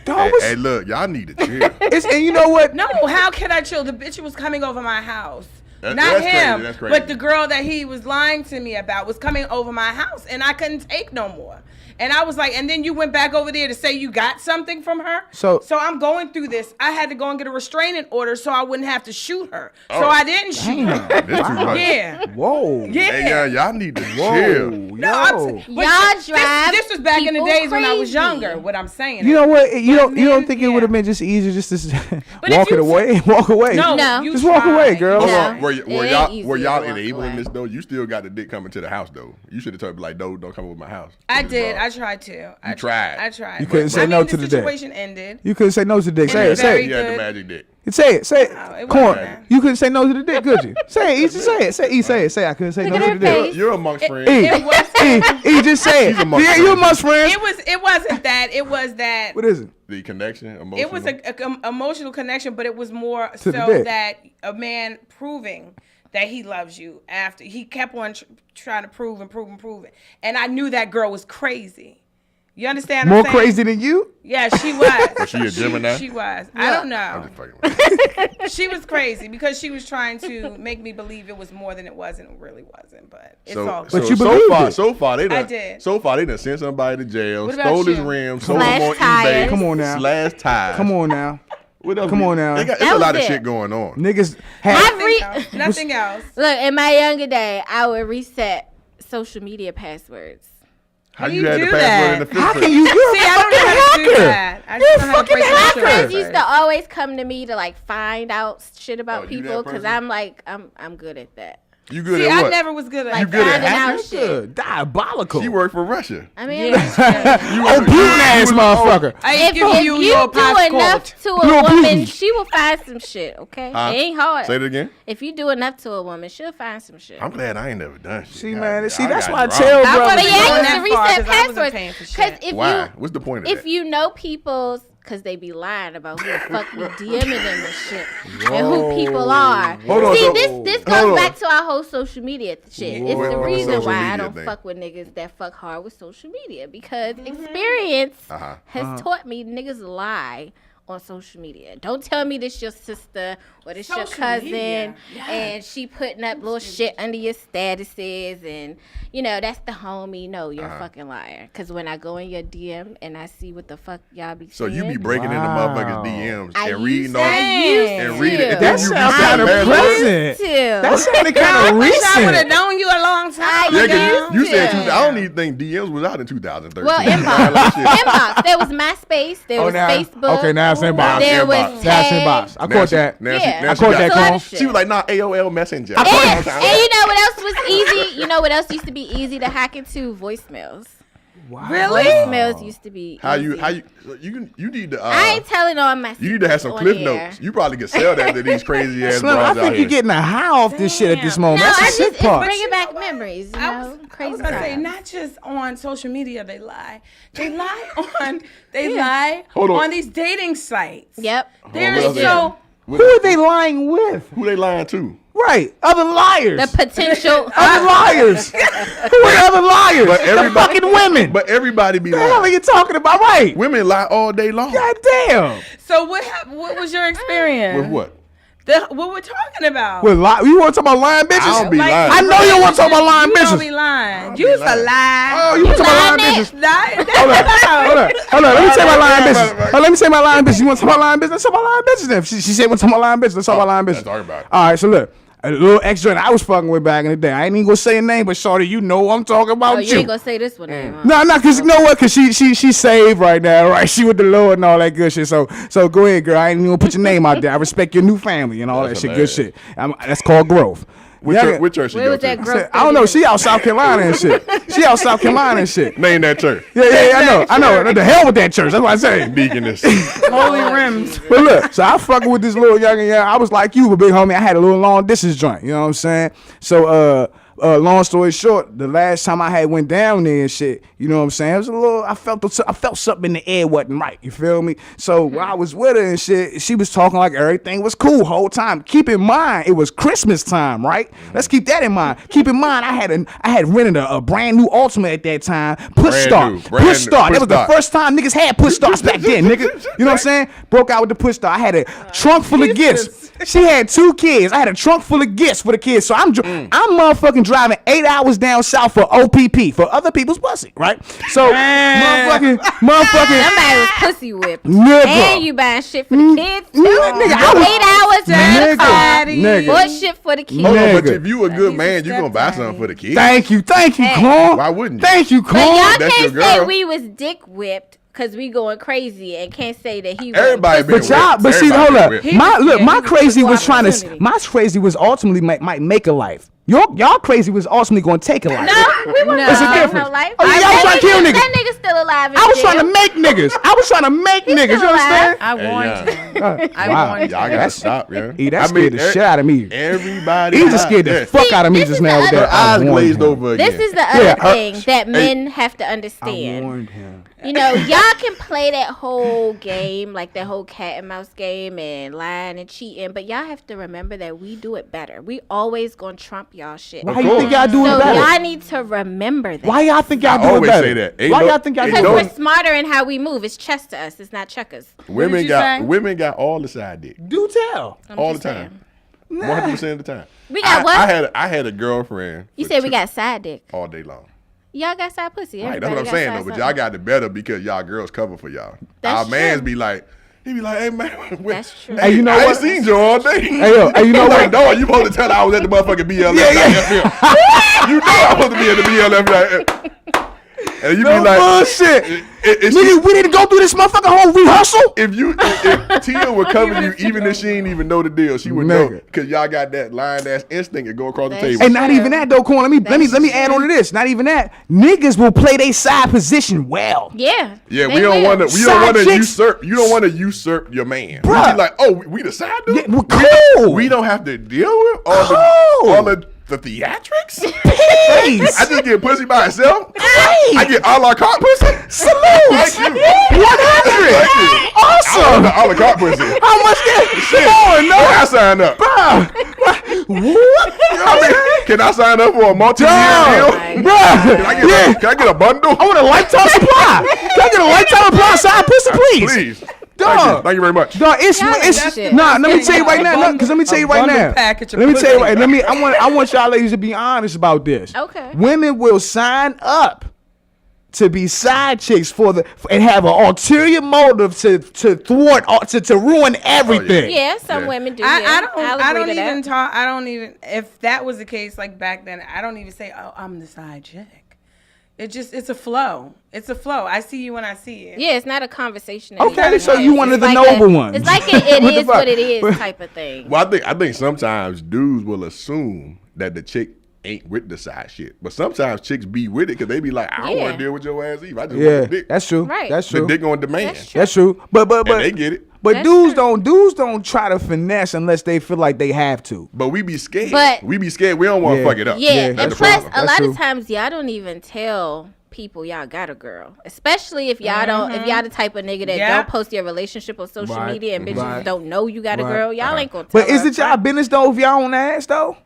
Dog was- Hey, look, y'all need to chill. and you know what? No, how can I chill? The bitch was coming over my house. Not that's crazy, him, that's crazy. but the girl that he was lying to me about was coming over my house, and I couldn't take no more. And I was like, and then you went back over there to say you got something from her. So I'm going through this. I had to go and get a restraining order so I wouldn't have to shoot her. Oh. So I didn't shoot her. This too much. Yeah. Whoa. Yeah. Hey, y'all need to Whoa. chill. No, I'm saying, but Y'all this drive was back in the people days when I was crazy. younger. What I'm saying. You know what? You don't men, think it would have been just easier just to But if walk it you- away? Walk away. No, No. you Just walk away, tried. girl. Hold No, on. Were it ain't easy y'all to walk enabling away. this though? You still got the dick coming to the house though. You should have told me like, no, don't come over my house. I did. I tried to. I tried. I tried. You couldn't say no to the the dick. situation ended. You couldn't say no to the dick. Say it. was Say very it. You had the good. magic dick. Say it. Say No, it. it Corn. wasn't that. You couldn't say no to the dick, could you? Say it. E, just say it. Say E. Say it. Say I couldn't say Look no at to her the dick. face. You're amongst friends. E. It was. E. Just say it. She's amongst Yeah, you friends. amongst friends. It wasn't that. It was that. What is it? The connection, emotional. It was a emotional connection, but it was more To the so dick. that a man proving that he loves you after he kept on trying to prove it. And I knew that girl was crazy. You understand? More what I'm saying? crazy than you? Yeah, she was. Was she a Gemini? She was. I don't know. I'm just fucking with you. She was crazy because she was trying to make me believe it was more than it was, and it really wasn't. But it's all good. But you believed it. So far they done. I did. So far they done sent somebody to jail, What about stole his you? rims, sold Slash them on tires. eBay. Come on now. Slash tires. Come on now. What else? Come on now. They got, That there's a lot was of it. shit going on. Niggas had. Nothing else. Look, in my younger day, I would reset social media passwords. How do you you had the do password that? in the fifth How grade? can you? You're See, a I don't know fucking how to do hacker. that. I You're just a know how to fucking break My hacker. friends used to always come to me to like find out shit about Oh, you that people because person? I'm like I'm good at that. You good See, at I what? never was good at Like good at finding hacking? out shit. Good. Diabolical. She worked for Russia. I mean, Oh, Putin ass motherfucker. I if give you you your do enough passport. to You're a a woman, Putin. she will find some shit. Okay, Huh? it ain't hard. Say it again. If you do enough to a woman, she'll find some shit. I'm glad I ain't never done shit. See, God, man. See, I that's got why I drama. tell I bro. wasn't But yeah, I going used to that far reset 'cause I wasn't passwords paying for because shit. if Why? you What's the point of that? if you know people's because they be lying about who the fuck we DMing them and shit and who people are. Hold on, See, so- this hold goes on. back to our whole social media shit. It's Whoa. the reason Social why I media don't thing. fuck with niggas that fuck hard with social media because experience has taught me niggas lie on social media. Don't tell me this your sister or this your Social cousin media. and she putting up little shit under your statuses and you know that's the homie. No, you're a fucking liar. Cause when I go in your DM and I see what the fuck y'all be So saying, you be breaking into motherfuckers' DMs I and used reading to. all I used and to. reading it. That Then you sounds reset kind of the password. pleasant. That sounded kind of I wish I would have recent. known you a long time I Yeah, ago. 'cause you said Yeah. I don't even think DMs was out in 2013. well, All that inbox. shit. Inbox. There was MySpace. There was now, Facebook. okay, now That's inbox. There was That's tag. inbox. I caught that. Yeah. I caught that, Corn. She was like, nah, AOL Messenger. And you know what else was easy? You know what else used to be easy to hack into? Voicemails. Wow. Really? Voicemails used to be You need to I ain't telling all my you need to have some cliff notes. You probably could sell that to these crazy ass Slim, bras I out think here. you're getting a high off this shit at this moment. No, That's the I sick just part. bringing back memories. You I know, was crazy gonna say, times. not just on social media, they lie. They lie Hold on. on these dating sites. Yep. There's so Who are they lying with? Who they lying to? Right, other liars. The potential. Other liars. Who are the other liars? But The fucking women. But everybody be What the hell are lying. you talking about? Right. Women lie all day long. God damn. So what was your experience? With what? What we're talking about? You want to talk about lying bitches? I don't be Like, lying. I know you want to talk about lying You bitches. don't be lying. You used to lie. Oh, you want to talk about lying bitches? Hold on. Let me say my lying bitches. Let me say my lying bitches. You want to talk about lying bitches? Let's talk about lying bitches then. She said, "Want to talk about lying bitches?" Let's talk about lying bitches. let's talk about it. All right. So look, a little extra I was fucking with back in the day. I ain't even gonna say a name, but shorty, you know I'm talking about Oh, you. you ain't gonna say this one name. Huh? No, cause you know what? Cause she saved right now, right? She with the Lord and all that good shit. So go ahead, girl. I ain't even gonna put your name out there. I respect your new family and all That's that shit. hilarious. Good shit. That's called growth. Which church she Where go was to? that growth? I don't know. She out South Carolina and shit. She out South Carolina and shit. Name that church. Yeah, I know. The hell with that church. That's what I say. Deaconess. Holy rims. But look, so I fucking with this little young. I was like you, but big homie. I had a little long distance joint. You know what I'm saying? So long story short, the last time I had went down there and shit, you know what I'm saying? It was a little. I felt something in the air wasn't right. You feel me? So when I was with her and shit, she was talking like everything was cool whole time. Keep in mind, it was Christmas time, right? Let's keep that in mind. Keep in mind, I had rented a brand new Ultima at that time. Push start. That was the first time niggas had push starts back then, nigga. You know what I'm saying? Broke out with the push start. I had a trunk full of gifts. She had 2 kids. I had a trunk full of gifts for the kids. So I'm motherfucking driving 8 hours down south for OPP for other people's pussy, right? So motherfucking Somebody was pussy whipped. Nigga. And you buying shit for the kids too. Nigga, I was- 8 hours Nigga. bought shit for the kids. Hold on, but Nigga. if you a good man, you gonna buy something for the kids. Thank you, Hey. Corn. Why wouldn't you? Thank you, But Corn. y'all That's can't your say girl. we was dick whipped because we going crazy and can't say that he Everybody been But y'all, whipped. but see, Everybody hold been up. whipped. My was crazy equal was trying to. opportunity. My crazy was ultimately might make a life. Y'all crazy was ultimately going to take a life. No, we weren't It's a gonna difference. no life. Oh, y'all was trying to kill niggas. That nigga's still alive. In I was jail. trying to make niggas. I was trying to make niggas. You still understand? I warned yeah. him. I Wow. warned Y'all him. gotta stop, man. That scared the shit out of me. Everybody. He just scared the Yeah. fuck out of me this just is now the with other- that. Her eyes I warned glazed him. over again. This is the other Yeah, thing that men have to I understand. warned him. You know, y'all can play that whole game, like that whole cat and mouse game and lying and cheating, but y'all have to remember that we do it better. We always gonna trump y'all shit. Why you think y'all do So it better? y'all need to remember that. Why y'all think y'all I do it always better? say that. Ain't Why no- y'all think y'all ain't do Because it no- we're better? smarter in how we move. It's chess to us. It's not checkers. Women you got say? women got all the side dick Do tell. I'm all the just time, saying. 100% of the time. We got what? I had a girlfriend. You for said we 2 got side dick. all day long. Y'all got side pussy. Right, that's Everybody what I'm got saying side though. But something. y'all got it better because y'all girls cover for y'all. That's Our mans true. be like, he be like, hey man, That's true. Hey, you know I ain't what? seen you all day. Hey, you know I'm like, what? dog, you supposed to tell her I was at the motherfucking BLF. You know I'm supposed to be at the BLF. And you No be like, bullshit. She, Nigga, we need to go through this motherfucking whole rehearsal. if Tia would cover you, even if she ain't even know the deal, she would know Nigga. because y'all got that lion ass instinct to go across the That's table. And not even that though, Corn. Let me add on to this. Not even that. Niggas will play their side position well. Yeah. Yeah, they we don't will. want to. We Side don't want to chicks- usurp. You don't want to usurp your man. Bruh. We be like, oh, we the side dude. Yeah, well, cool. We don't have to deal with Cool. all the theatrics. Peace. I just get pussy by itself. Great. I get a la carte pussy. Salute. Thank you. 100. Thank you. Awesome. A la carte pussy. How much Shit. Come on, no. Can I sign up? What? Can I sign up for a multi-year deal? Bruh. Can I get a bundle? I want a lifetime supply. Can I get a lifetime supply of side pussy, please? Please. Dog. Thank you very much. Dog, it's Y'all like that shit. nah. Let me tell you right now, because let me tell you right bundle now. package of Let me tell you pussy. right. I want y'all ladies to be honest about this. Okay. Women will sign up to be side chicks and have an ulterior motive to thwart to ruin everything. Yeah, some Yeah. women do. I I'll don't agree to even that. talk. I don't even. If that was the case, like back then, I don't even say, "Oh, I'm the side chick." It's a flow. It's a flow. I see you when I see it. Yeah, it's not a conversation. Okay, so you one of the noble ones. It's like it is what it is type of thing. Well, I think sometimes dudes will assume that the chick ain't with the side shit, but sometimes chicks be with it because they be like, I don't want to deal with your ass either. I just want the dick. That's true. Right. That's true. The dick on demand. That's true. But and they get it. But That's dudes true. don't try to finesse unless they feel like they have to. But we be scared. But- we be scared. We don't want to fuck it up. Yeah, That's and the plus problem. a lot true. of times y'all don't even tell people y'all got a girl, especially if y'all don't. If y'all the type of nigga that don't post your relationship on social Right, media and bitches right. don't know you got a Right. girl, y'all ain't gonna tell. But is her it y'all business though if y'all on ass though?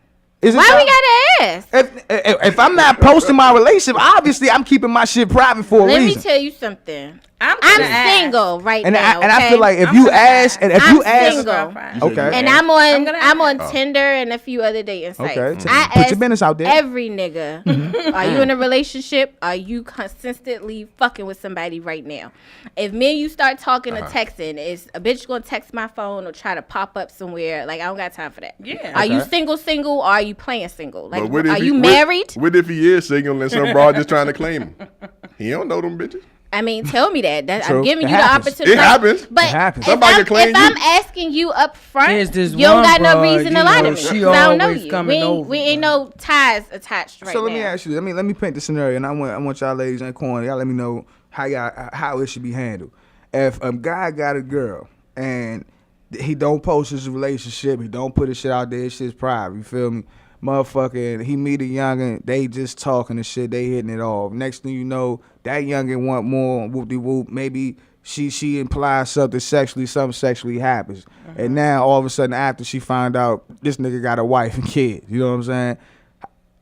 Is it Why y'all- we gotta ask? If I'm not posting my relationship, obviously I'm keeping my shit private for a Let me reason. tell you something. I'm single right And now. I feel like if I'm you gonna ask, and if I'm you ask, single. okay, And I'm on Tinder and a few other dating sites. Okay. I Put your ask business out there. every nigga, are you in a relationship? Are you consistently fucking with somebody right now? If me and you start talking or texting, is a bitch gonna text my phone or try to pop up somewhere? Like, I don't got time for that. Yeah. Are you single or are you playing single? Like, But what if are he- you what- married? What if he is single and some broad just trying to claim him? He don't know them bitches. I mean, tell me that. True. I'm giving It you happens. the opportunity. It happens. But It happens. if, Somebody I'm, can claim if I'm you. asking you up front, There's this you don't one got no broad, reason to you lie know, to me. she 'Cause I don't know always you. coming over, We ain't no ties attached right so now. let me ask you. Let me paint the scenario, and I want y'all ladies in the corner. Y'all let me know how it should be handled. If a guy got a girl and he don't post his relationship, he don't put his shit out there, his shit's private. You feel me? Motherfucker, he meet a youngin', they just talking and shit, they hitting it off. Next thing you know, that youngin' want more, whoop-de-whoop. Maybe she implies something sexually happens. And now all of a sudden after she find out this nigga got a wife and kids, you know what I'm saying?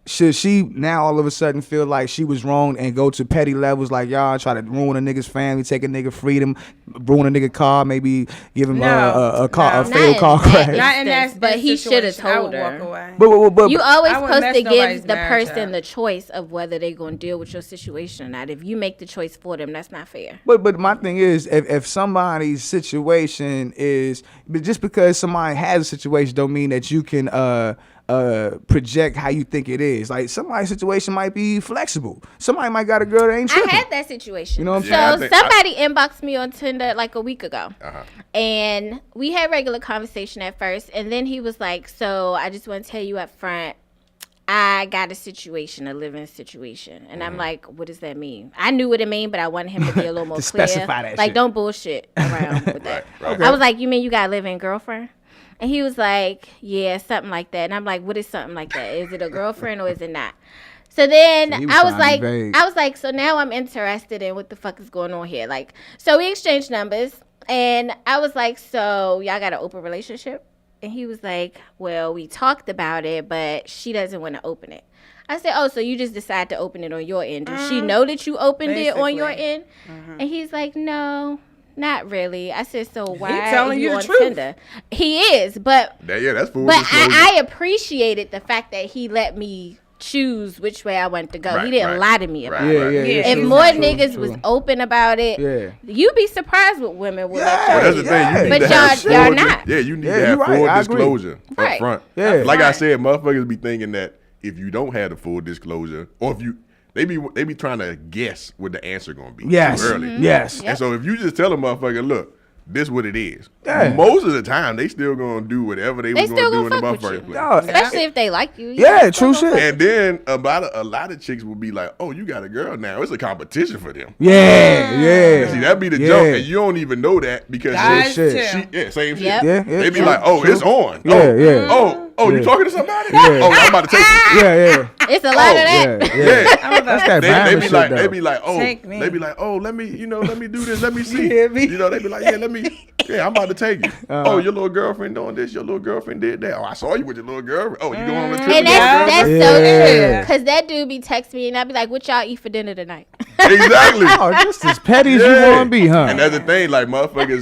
Should she now all of a sudden feel like she was wrong and go to petty levels like y'all try to ruin a nigga's family, take a nigga freedom, ruin a nigga car, maybe give him a fatal car crash? Not in that but he should have situation. I told would her. walk away. But You always I wouldn't supposed mess to nobody's give the marriage person up. the choice of whether they're going to deal with your situation or not. If you make the choice for them, that's not fair. But my thing is, if somebody's situation is, but just because somebody has a situation, don't mean that you can project how you think it is. Like somebody's situation might be flexible. Somebody might got a girl that ain't tripping. I had that situation. You know what I'm so saying? Yeah, I think somebody inboxed me on Tinder like a week ago. And we had regular conversation at first. And then he was like, so I just want to tell you up front, I got a situation, a living situation. And I'm like, what does that mean? I knew what it mean, but I wanted him to be a little more To clear. specify that like, shit. don't bullshit around with that. Right. I was like, you mean you got a living girlfriend? And he was like, yeah, something like that. And I'm like, what is something like that? Is it a girlfriend or is it not? So then So he was I was trying to be vague. like, so now I'm interested in what the fuck is going on here. Like, so we exchanged numbers and I was like, so y'all got an open relationship? And he was like, well, we talked about it, but she doesn't want to open it. I said, oh, so you just decide to open it on your end. Does she know that you opened it on your Basically. end? And he's like, no. Not really. I said, so why He are telling you you the on truth. Tinder? He is, but That's fool. but I appreciated the fact that he let me choose which way I wanted to go. Right, he didn't right. lie to me about Right, it. right. Yeah. If true, more true, niggas true. was open about it, Yeah. you'd be surprised what women would Yeah. But that's the thing. You need But to have y'all full not. Yeah, you need Yeah, to have you're right. full I agree. disclosure Right. up front. Yeah. Like I Right. said, motherfuckers be thinking that if you don't have the full disclosure, or if you they be trying to guess what the answer gonna be Yes. too early. Yes. And so if you just tell a motherfucker, look, this what it is. Yeah. Most of the time, they still gonna do whatever they was still gonna do in the gonna fuck with motherfucking you. place. No, Especially if they like you. Yeah, true shit. And then about a lot of chicks will be like, "Oh, you got a girl now. It's a competition for them." Yeah. See, that be the Yeah. joke, and you don't even know that because Guys, shit. too. same shit. Yep. Yeah, They be true, like, "Oh, true. it's on." Yeah, oh, yeah. Oh, Yeah. you talking to somebody? Yeah. Oh, I'm about to take you. Yeah. It's a lot of that. Yeah. Yeah. That's that They violent be shit, like, though. they be like, oh, Take me. they be like, oh, let me do this, let me see. hear me? You know, they be like, yeah, I'm about to take you. Oh, your little girlfriend doing this, your little girlfriend did that. Oh, I saw you with your little girlfriend. Oh, you going on a trip And with your that's girlfriend? so Yeah. true. Because that dude be texting me and I'd be like, what y'all eat for dinner tonight? Exactly. Oh, just as petty as you Yeah. want to be, huh? And that's the thing, like motherfuckers,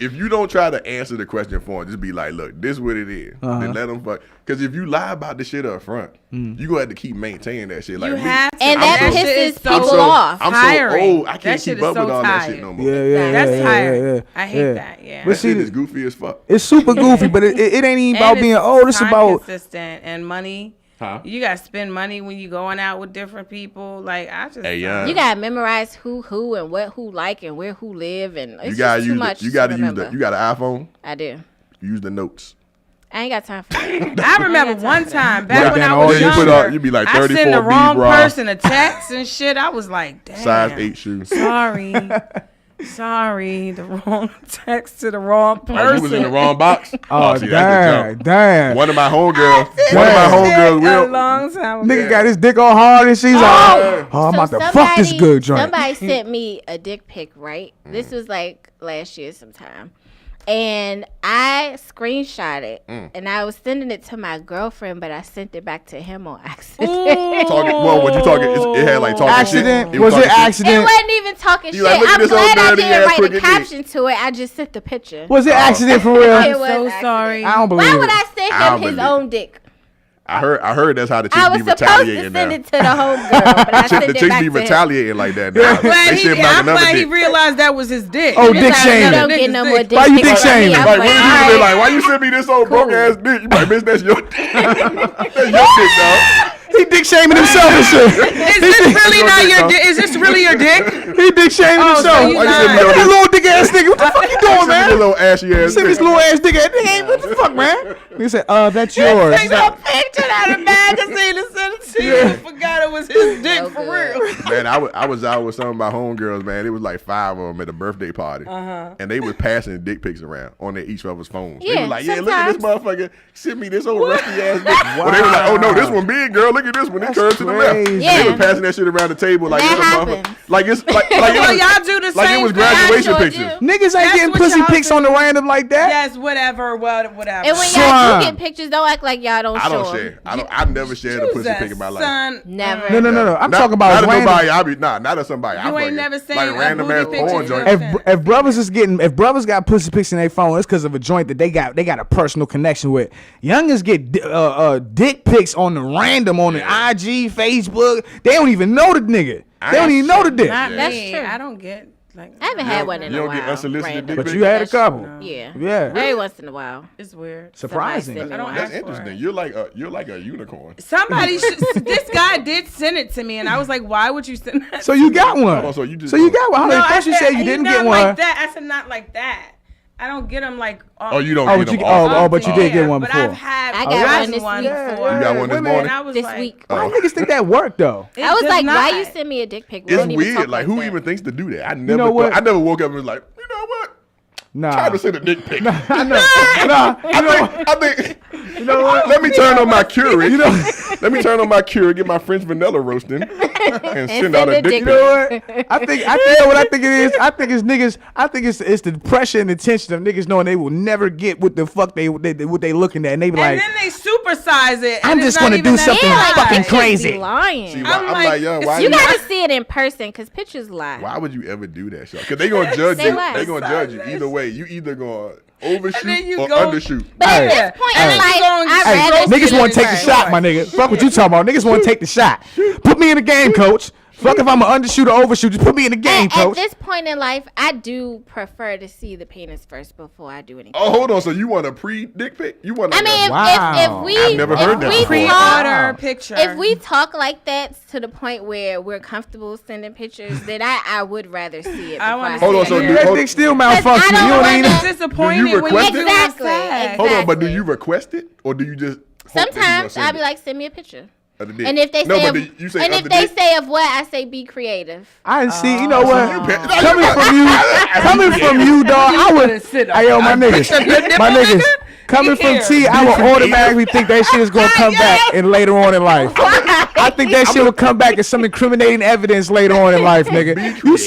if you don't try to answer the question for them, just be like, look, this what it is. Then let them fuck. Because if you lie about the shit up front, you gonna have to keep maintaining that shit. Like You me, have to. And I'm that so- shit is pisses so people off. I'm tiring. so old, I That can't shit keep is up with so all that shit tired. no more. Yeah. That's tiring. yeah. I hate that. Yeah. But That see, shit is goofy as fuck. it's super goofy, but it ain't even about And being it's old. It's time about consistent and money. Huh? You gotta spend money when you going out with different people. Like I just, you gotta memorize who and what who like and where who live, and it's You gotta just too use much. you gotta to use remember. you got an iPhone? I do. Use the notes. I ain't got time for that. I remember one time back when I all was you put younger, up, you be like I 34 sent the wrong bra. person a text and shit. I was like, damn. Size 8 shoes. Sorry, the wrong text to the wrong person. Oh, you was in the wrong box. Oh, see, that's a jump. damn. One of my homegirls. A long time ago. Nigga got his dick all hard and she's like, oh, I'm about to fuck this good joint. Somebody sent me a dick pic, right? This was like last year sometime. And I screenshot it, and I was sending it to my girlfriend, but I sent it back to him on accident. What you talking? It had like talking Accident? shit. Was it talking shit? accident? It wasn't even talking shit. like, look at I'm this old glad I dirty didn't ass write a crooked caption to it. I just sent the picture. Was it accident for real? It I'm was so accident. sorry. I don't believe Why it. would I send I don't him his believe own dick? I heard that's how the I chicks was be supposed to retaliating send now. it to the homegirl, but I sent The it chicks back be to him. retaliating like that now. I'm glad, They send back I'm another glad he dick. realized that was his dick. Oh, He dick was like, shaming. You "No, don't get nigga's no dick." more dick Why you pics dick from me. shaming? I'm Like, when you be all right. like, why you send me this old broke ass dick? You like, bitch, that's your dick. That's your dick, dog. He dick shaming himself and shit. Is this really not your dick? Is this really your dick? He dick shaming Oh, so himself. you Why you send me lying. all That this? little dick ass nigga. What the fuck you doing, Send me man? a little ashy ass Send dick. this little ass dick ass nigga. Hey, what the fuck, man? He said, that's yours. Take a picture out of magazine and send it to you. And forgot it was his dick for real. Man, I was out with some of my homegirls, man. It was like 5 of them at a birthday party. And they was passing dick pics around on their each other's phones. They Yeah, was like, yeah, look at this sometimes. motherfucker. Send me this old rusty ass dick. Well, they was like, oh, no, this one big, girl. Look at this one. It curved to the left. crazy. Yeah. They was passing that shit around the table like That it's a happens. motherfucker. Like it's like Well, it was, y'all do the like same it was thing. graduation I sure pictures. do. Niggas ain't That's getting what pussy y'all pics do. on the random like that. Yes, whatever. Whatever. And when Son. y'all do get pictures, don't act like y'all don't I show don't them. share. I never shared a pussy pic in my life. Son, Never. No. I'm Not- talking about not at random. nobody. I be not at somebody. I You ain't fucking, never seen like a random ass booty porn picture. joint. If brothers got pussy pics in their phone, it's because of a joint that they got a personal connection with. Youngers get dick pics on the random on the IG, Facebook. They don't even know the nigga. They don't even know the dick. not That's me. true. I don't get like. I haven't had one in you a don't while. get unsolicited random. dick But pics? you had a That's- couple. Yeah. Yeah. Every once in a while. It's weird. Surprising. Somebody send me I don't one. That's ask for interesting. it. You're like a unicorn. Somebody, this guy did send it to me, and I was like, "Why would you send that?" So you got one. Oh, so you just- got one. Hold on. No, I First you said you didn't not get one. like that. I said not like that. I don't get them like. Oh, you don't Oh, get but you them oh, often. but you did get one But before. I've had. I got gotten one this week. before. You got one this Women- morning? And I was This like, week. Why niggas think that worked though? it I was does like, not. why you send me a dick pic? We It's don't even weird. talk Like who that. even thinks to do that? I never. know what? I never woke up and was like, you know what? Nah. Try to send a dick pic. I know. Nah. I think. You know what? Let me turn on my Keurig. Let me turn on my Keurig, get my French vanilla roasting, and send out a send a dick You pic. know what? I think you know what I think it is. I think it's niggas. I think it's the pressure and the tension of niggas knowing they will never get what the fuck they what they looking at, and they be And like, then they supersize it. I'm and just it's not gonna even do that something Yeah, like, bad. fucking you should crazy. Be lying. See, I'm I'm like, like, yo, why You you? gotta see it in person because pictures lie. Why would you ever do that shit? Because they gonna judge Say you. what? They gonna judge you either way. You either gonna overshoot then you or go- undershoot. But Hey, at this point hey, in life, you gonna I'd get hey, rather niggas see want it to take the in shot, my nigga. Fuck what you talking about. Niggas want to take the shot. Put me in the game, coach. Fuck if I'm an undershoot or overshoot. Just put me in the game, At coach. this point in life, I do prefer to see the penis first before I do anything. Oh, hold on. So you want a pre-dick pic? You want? I mean, Wow. if we I've never heard that if we before. talk, Pre-order picture. if we talk like that to the point where we're comfortable sending pictures, then I would rather see it. I before wanna see Hold on, it. so Yeah. do- That hold- dick still I malfunctioning. don't You don't wanna- even. It's disappointing Do you when you request do it? have Exactly. sex. Hold on, but do Exactly. you request it or do you just? hope that he gonna Sometimes send I'll be it? like, send me a picture. Of the dick? And if they no, say, but of, you say and of if the they dick? say of what, I say be creative. I see. You know what? You pay- Coming from you, dog. I would. Hey, yo, my niggas, my niggas. Coming from T, I would automatically think that shit is gonna come back and later on in life. I think that shit will come back as some incriminating evidence later on in life, nigga. You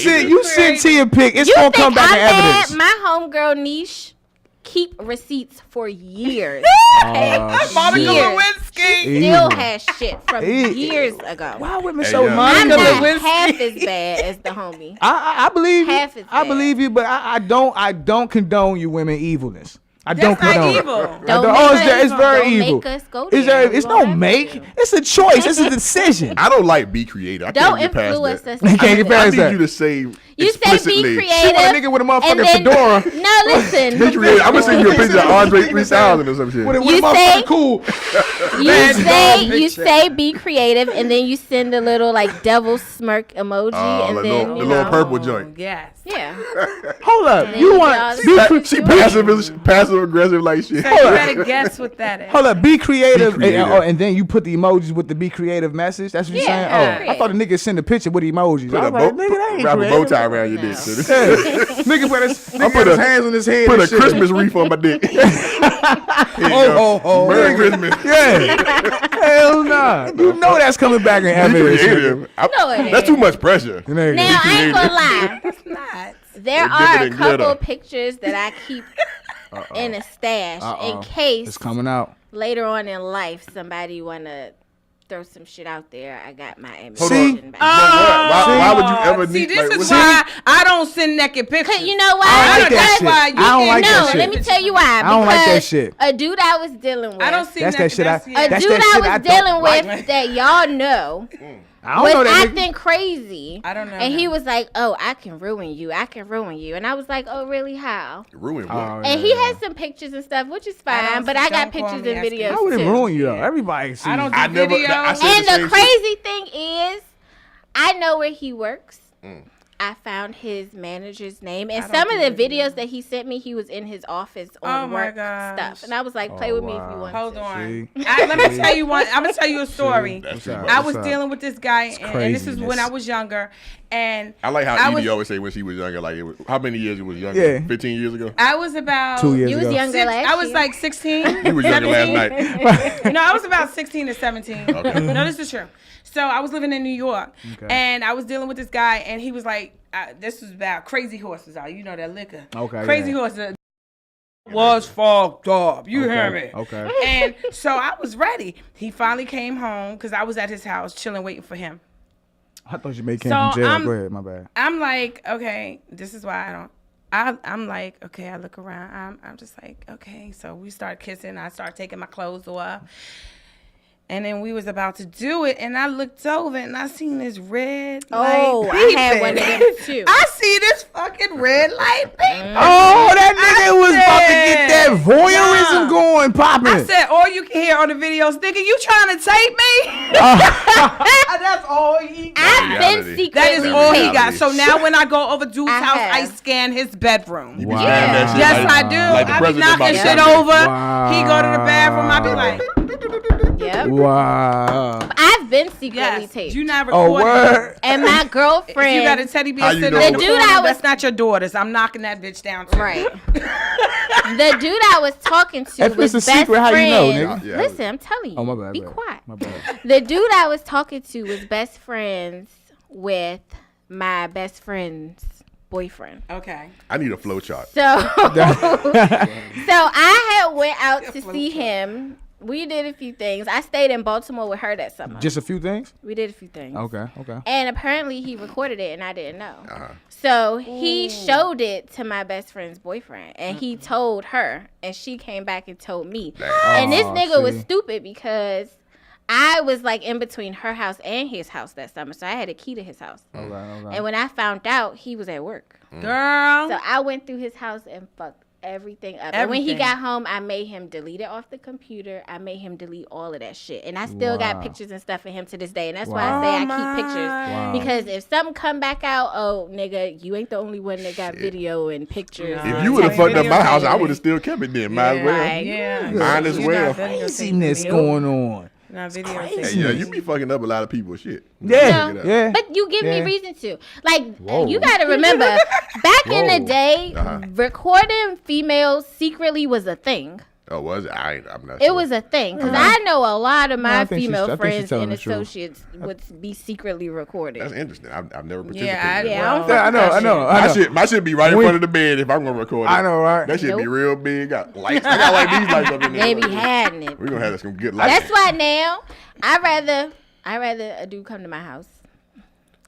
send T a pic, it's You gonna think come back I've in evidence. had my homegirl niche keep receipts for years. Monica Years. Lewinsky. Still has shit from Ew. years ago. Why women Hey, so yo. I'm Monica not Lewinsky? half as bad as the homie. I believe you. Half is I bad. believe you, but I don't condone you women evilness. I don't That's not condone it. evil. Don't Oh, make it's, us- it's very don't evil. make us go It's, there. it's We no won't have make. to. It's a choice. It's a decision. I don't like be creative. I Don't can't get past influence that. us. You can't get I past need that. you to say You say explicitly. be She creative. want a nigga with a motherfucking and then- fedora. No, listen. Be creative. I'm gonna send you a picture of Andre 3000 or some shit. With a You motherfucking say- cool. You say be creative, and then you send a little like devil smirk emoji, and then the little purple joint. Yes. Yeah. Hold up. You want She passive aggressive like shit. So you better guess what that is. Hold up, be creative, Be creative. And then you put the emojis with the be creative message. That's what you're saying. Oh, I thought the nigga send a picture with emojis. Put I a was like, nigga, that ain't wrap a bow creative. tie around your dick. Yeah. Nigga put his hands on his head. Put and a shit. Christmas wreath on my dick. Oh. Merry Christmas. Yeah. Hell nah. You know that's coming back in evidence. Creative. That's too much pressure. Now I ain't gonna lie. It's not. There are a couple pictures that I keep in a stash in case It's coming out. later on in life somebody wanna throw some shit out there. I got my See? ammunition back. Why would you ever See, need? this like, is why I don't send naked pictures. You know why? I don't like that Because- shit. I don't like that shit. Let me tell you why. I don't like that Because shit. A dude I was dealing with. I don't see That's that naked. shit I- A That's dude that I shit was I dealing don't with like. that y'all know I don't was know that nigga. acting crazy. I don't know And he him. was like, "Oh, I can ruin you. I can ruin you." And I was like, "Oh, really? How?" Ruin what? And he had some pictures and stuff, which is fine. But I got don't call pictures me and asking. videos I wouldn't too. ruin you though. Everybody sees. I don't do I never- videos. I said And the the same crazy thing is, I know where he works. I found his manager's name, and some of the videos that he sent me, he was in his office on Oh my work gosh. stuff, and I was like, "Play with me if you want." Hold to. on. See? Let me tell you one. I'm gonna tell you a story. That's too much. I was What's up? dealing with this guy, and this is when I craziness. was younger, and I like how I Edie was- always say when she was younger, like it was, how many years it was younger? Yeah. 15 years ago? I was about 2 years You was ago. younger last I was year. like 16. You was younger last 17. night. No, I was about 16 to 17. Okay. No, this is true. So I was living in New York, and I was dealing with this guy, and he was like, this was about Crazy Horses, you know that liquor. Okay, Crazy yeah. Horses was fucked up. You hear me? Okay. And so I was ready. He finally came home because I was at his house chilling, waiting for him. I thought you made came So, from jail. I'm- Go ahead, my bad. I'm like, okay, this is why I don't. I'm like, okay, I look around. I'm just like, okay. So we start kissing. I start taking my clothes off. And then we was about to do it, and I looked over and I seen this red Oh, light I had beeping. one of them too. I see this fucking red light beeping. Oh, that nigga was about to get that said, voyeurism nah. going, popping. I said, all you can hear on the videos, nigga, you trying to tape me? That's all he got. I've been Reality. secretly That is all he reality. got. So now when I go over dude's I house, I have. scan his bedroom. You be Wow. scanning that shit Yes, like- I do. like the I be president knocking about shit something. over. Wow. He go to the bathroom. I be like, Yep. Wow. I've been secretly yes, taped. you not Oh, recording. word. And my girlfriend. You got a teddy bear How you sitting know? on the The dude corner, I was- that's not your daughter's. I'm knocking that bitch down too. Right. The dude I was talking to If was it's a best secret, how you know, friends. nigga? Yeah. Listen, I'm telling you. Oh, my bad. Be bad. quiet. My bad. The dude I was talking to was best friends with my best friend's boyfriend. Okay. I need a flow chart. So, I had went out to see him. We did a few things. I stayed in Baltimore with her that summer. Just a few things? We did a few things. Okay. And apparently he recorded it and I didn't know. So he showed it to my best friend's boyfriend and he told her and she came back and told me. And this nigga was see. stupid because I was like in between her house and his house that summer. So I had a key to his house. Okay. And when I found out, he was at work. Girl. So I went through his house and fucked everything up. And when he Everything. got home, I made him delete it off the computer. I made him delete all of that shit. And I still got Wow. pictures and stuff of him to this day. And that's why Wow. I say Oh I my. keep pictures. Wow. Because if something come back out, oh, nigga, you ain't the only one that got video and pictures. Nah. If you would have fucked up my Videotape house, I it. would have still kept it then. Might as well. Right. Yeah. Mine as You're well. not videotaping Craziness me. going on. Not Hey, videotaping. yeah, you be fucking up a lot of people's shit. Yeah. No. Yeah. But you give me Yeah. reason to. Like, Whoa. you got to remember, back in Whoa. the day, Uh-huh. recording females secretly was a thing. Oh, was it? I'm not It sure. was a thing because I know a lot of I my think she's- female I think she's friends telling and the truth. associates would be secretly recorded. That's interesting. I've never participated. Yeah, in that. Yeah, I don't well, Yeah, I know. My shit be right in We- front of the bed if I'm gonna record it. I know, right? That shit be Nope. real big. Got lights. I got like these lights up in there. They be hiding it. We're gonna have some good lights. That's why now I rather a dude come to my house.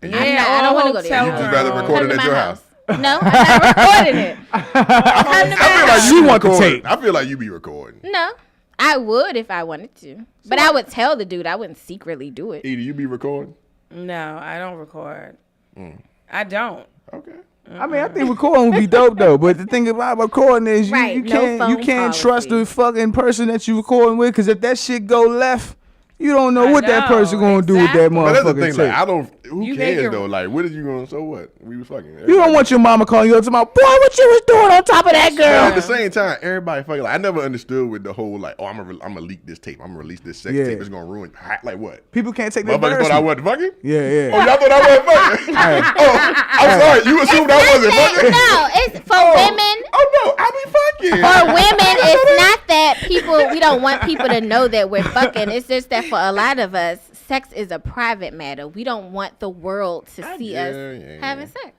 Yeah, I don't want to go there. hotel You just room. rather record Come it to at my your house. house. No, I'm not recording it. Come to my I feel like house. She you be want the recording. tape. I feel like you be recording. No, I would if I wanted to, but I would tell the dude. I wouldn't secretly do it. Edie, you be recording? No, I don't record. I don't. Okay. I mean, I think recording would be dope though. But the thing about recording is you can't trust the fucking person that you recording with, because if that shit go left, you don't know what that person gonna do with that motherfucker. But that's the thing. Like, I don't. Who cares though? Like, what are you gonna? So what? We was fucking. You don't want your mama calling you up to my boy. What you was doing on top of that girl? But at the same time, everybody fucking. Like, I never understood with the whole like, oh, I'm gonna leak this tape. I'm gonna release this sex tape. It's gonna ruin. Like what? People can't take that. Motherfuckers thought I wasn't fucking. Yeah. Oh, y'all thought I wasn't fucking. I'm sorry. You assumed I wasn't fucking. No, it's for women. Oh no, I be fucking. For women, it's not that we don't want people to know that we're fucking. It's just that for a lot of us, sex is a private matter. We don't want the world to see us having sex.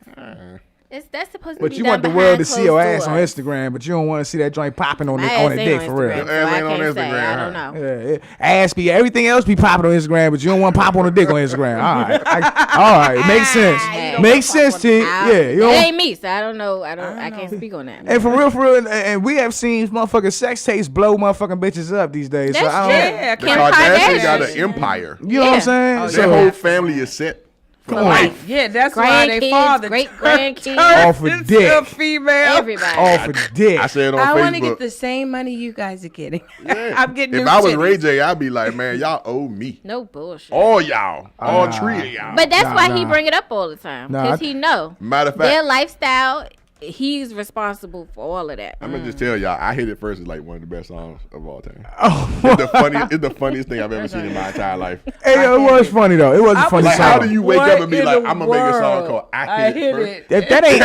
That's supposed to be. But you want the world to see your ass on Instagram, but you don't want to see that joint popping on the dick for real. Your ass ain't on Instagram. I don't know. Yeah. Ass be everything else be popping on Instagram, but you don't want to pop on the dick on Instagram. All right, makes sense. Makes sense, T. Yeah, it ain't me, so I don't know. I can't speak on that. And for real, and we have seen motherfucking sex tapes blow motherfucking bitches up these days. That's so I don't. The Kardashians got an empire. You know what I'm saying? Oh, their whole family is set. For life. Yeah, that's why they father great grandkids, off of dick, female, everybody off of dick. I said on Facebook. I want to get the same money you guys are getting. Yeah. I'm getting. If I was Ray J, I'd be like, man, y'all owe me. No bullshit. All y'all, all three of y'all. But that's why he bring it up all the time, because he know. Matter of fact, their lifestyle. He's responsible for all of that. I'm gonna just tell y'all, I hit it first as like one of the best songs of all time. Oh, it's the funniest thing I've ever seen in my entire life. Hey, it was funny though. It was a funny like, song. How do you wake up and be like, I'm gonna make a song called I Hit It First? If that ain't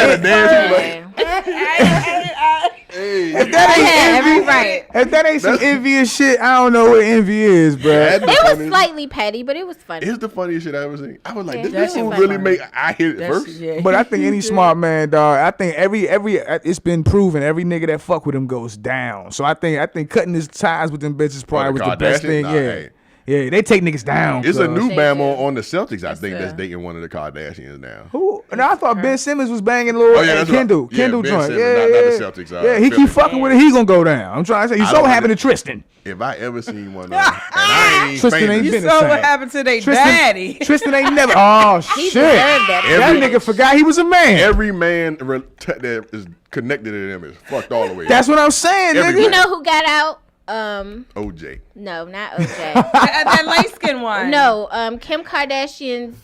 if that ain't some envious shit, I don't know what envy is, bro. It was slightly petty, but it was funny. It's the funniest shit I ever seen. I was like, this dude really make I Hit It First? Yeah. But I think any smart man, dog. I think every it's been proven every nigga that fuck with him goes down. So I think cutting his ties with them bitches probably was the best thing. Yeah, they take niggas down. It's a new Bama on the Celtics, I think, that's dating one of the Kardashians now. Who? No, I thought Ben Simmons was banging little Kendall. Kendall Ben joint. Simmons, not the Celtics. Yeah, he keep fucking with it. He gonna go down. I'm trying to say. You saw what happened to Tristan. If I ever seen one of them, and I ain't Tristan famous. ain't You been the saw same. what happened to their daddy. Tristan ain't never. Oh shit! That nigga forgot he was a man. Every man that is connected to them is fucked all the way. That's what I'm saying, nigga. You know who got out? OJ. No, not OJ. That light skin one. No, Kim Kardashian's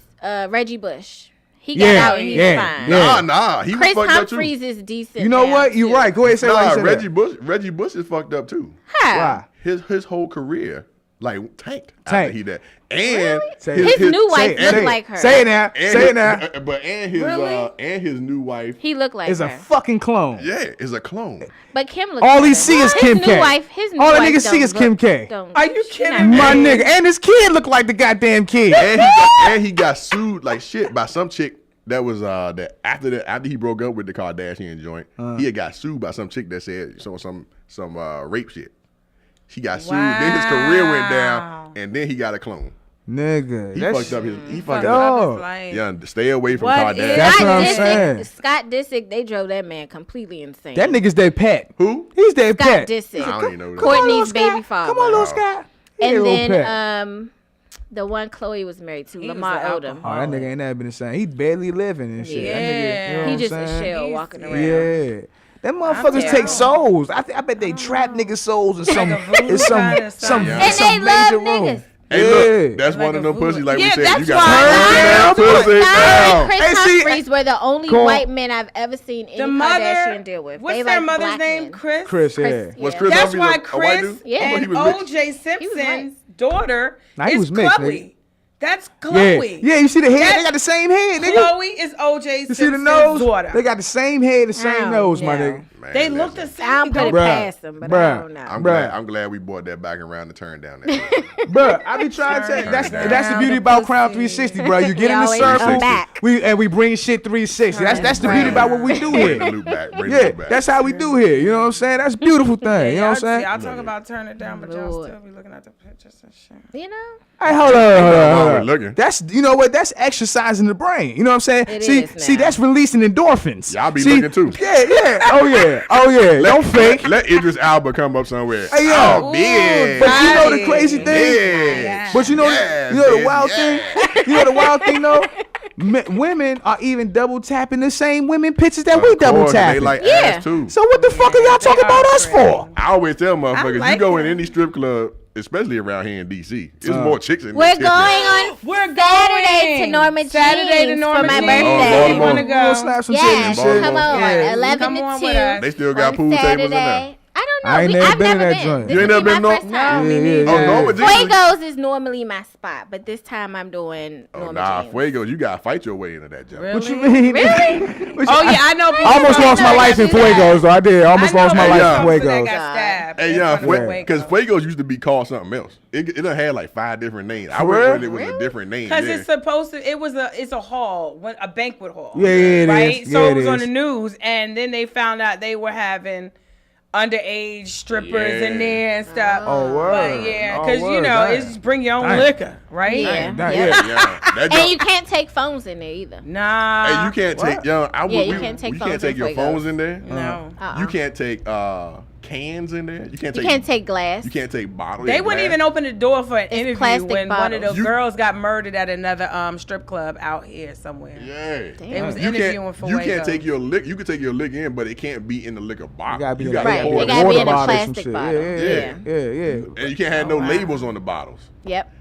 Reggie Bush. He got out and he's fine. Nah. He Chris was fucked up too. Humphries is decent. You know what? You're right. Go ahead and say what you said. Reggie Bush is fucked up too. How? Why? His whole career tanked after he did. And his new wife looked like her. Say it now. Say it now. But his new wife. He looked like is her. a fucking clone. Yeah, is a clone. But Kim looks. All he see is Kim K. All the niggas see is Kim K. Are you kidding me? My nigga, and his kid look like the goddamn kid. And he got sued like shit by some chick. That was that after he broke up with the Kardashian joint, he had got sued by some chick that said some rape shit. He got sued. Then his career went down, and then he got a clone. Nigga, He fucked up his life. Yeah, stay away from Kardashian. That's what I'm saying. Scott Disick, they drove that man completely insane. That nigga's their pet. Who? He's their Scott pet. Disick. I don't even know. Courtney's baby father. Come on, little Scott. And then the one Chloe was married to, Lamar Odom. Oh, that nigga ain't never been the same. He barely living and shit. Yeah. That nigga, you know He just what I'm a saying? shell walking around. Yeah. Them motherfuckers take souls. I bet they trap niggas souls in some major room. Hey, look, that's one of them pussies like we said. You that's got to turn that pussy down. Chris Humphries were the only white men I've ever seen any Kardashian deal with. What's they their like mother's name? men. Chris, yeah. Was Chris That's Humphries why a white Chris dude? and O.J. Simpson's daughter is Chloe. That's Chloe. Yeah, you see the head? They got the same head, nigga. Chloe is O.J. You Simpson's see the nose? daughter. They got the same head, the same nose, my nigga. Man, they look the same. I don't put it past them, but I don't know. I'm glad we brought that back around to turn down that. Bruh, I be trying to tell you, that's the beauty about Crown 360, bro. You get in the circle, we bring shit 360. That's the beauty about what we do here. Yeah, that's how we do here. You know what I'm saying? That's a beautiful thing. You know what I'm saying? Y'all talk about turn it down, but y'all still be looking at the pictures and shit. You know? Hey, hold on. Looking. That's, you know what? That's exercising the brain. You know what I'm saying? It See, is that's releasing endorphins. Y'all be looking too. Yeah. Oh yeah. Don't fake. Let Idris Elba come up somewhere. Hey, yo. Oh, big. But you know the crazy thing? Yeah. But you know the wild thing? You know the wild thing though? women are even double tapping the same women pictures that we double They tapping. like Yeah. ass too. So what the fuck are y'all talking about us for? I always tell motherfuckers, like you go in that. any strip club, especially around here in DC, it's more chicks in We're there. going on We're Saturday to going. Norma Jean's Saturday to Norma for my Jean's. birthday. Lord, You want to Lord. go? We'll slap some titties Yeah, and come shit. on, Yeah. 11 Come to on 2. with us. They still got on pool tables in there. Saturday. I don't know. I ain't never I've been in never that joint. This You ain't will never be been my no- first time. me neither. Oh, Norma Jean's. Fuego's is normally my spot, but this time I'm doing Oh, Norma nah, Jean's. Fuegos, you gotta fight your way into that jump. Really? What you mean? Oh yeah, I know. I almost lost my life in Fuegos, though. I did. I almost lost my life in That Fuegos. got stabbed. Hey, in yeah, front of because Fuego. Fuegos used to be called something else. It done had like 5 different names. I For went real? when it was a different name. Because yeah. it's supposed to. It's a hall, a banquet hall. Yeah, it right. is. So Yeah, it was it on is. the news, and then they found out they were having underage strippers in there and stuff. Oh, word. But yeah, Oh, because you word. know Damn. it's just bring your own Damn. liquor, right? Yeah. Damn, Yep. yeah. Yeah, that And jump- you can't take phones in there either. Nah. Hey, you can't take you can't take you phones can't take in your Fuegos. phones in there. No. You can't take cans in there. You can't You take. can't take glass. You can't take bottles. They wouldn't even open the door for an interview plastic when one of bottles. the girls got murdered at another strip club out here somewhere. Yeah. They was You interviewing can't. for You can't take your liquor. You can take your liquor in, but it can't be in the liquor bottle. You gotta be Right, pour it it gotta be in a water bottle or some plastic shit. bottle. Yeah. And you can't have no labels on the bottles. Yep.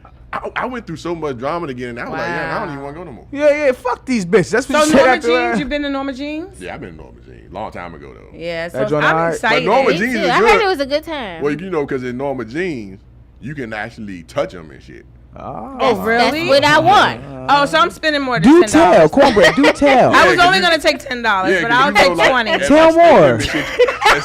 I went through so much drama to get in. I was like, yeah, I don't even want to go no more. Yeah. Fuck these bitches. That's what So you said Norma after Jeans, that. you been to Norma Jeans? Yeah, I've been to Norma Jeans long time ago though. Yeah, so That joint I'm alright? excited. But Norma Me Jeans too. is I good. heard it was a good time. Well, you know, because in Norma Jeans, you can actually touch them and shit. Oh, really? That's what I want. Oh, so I'm spending more than Do $10. tell, Cornbread. Do tell. I was Yeah, only 'cause gonna take $10, Yeah, but 'cause I'll you know, take like, 20. at Tell my more. stadium and shit, at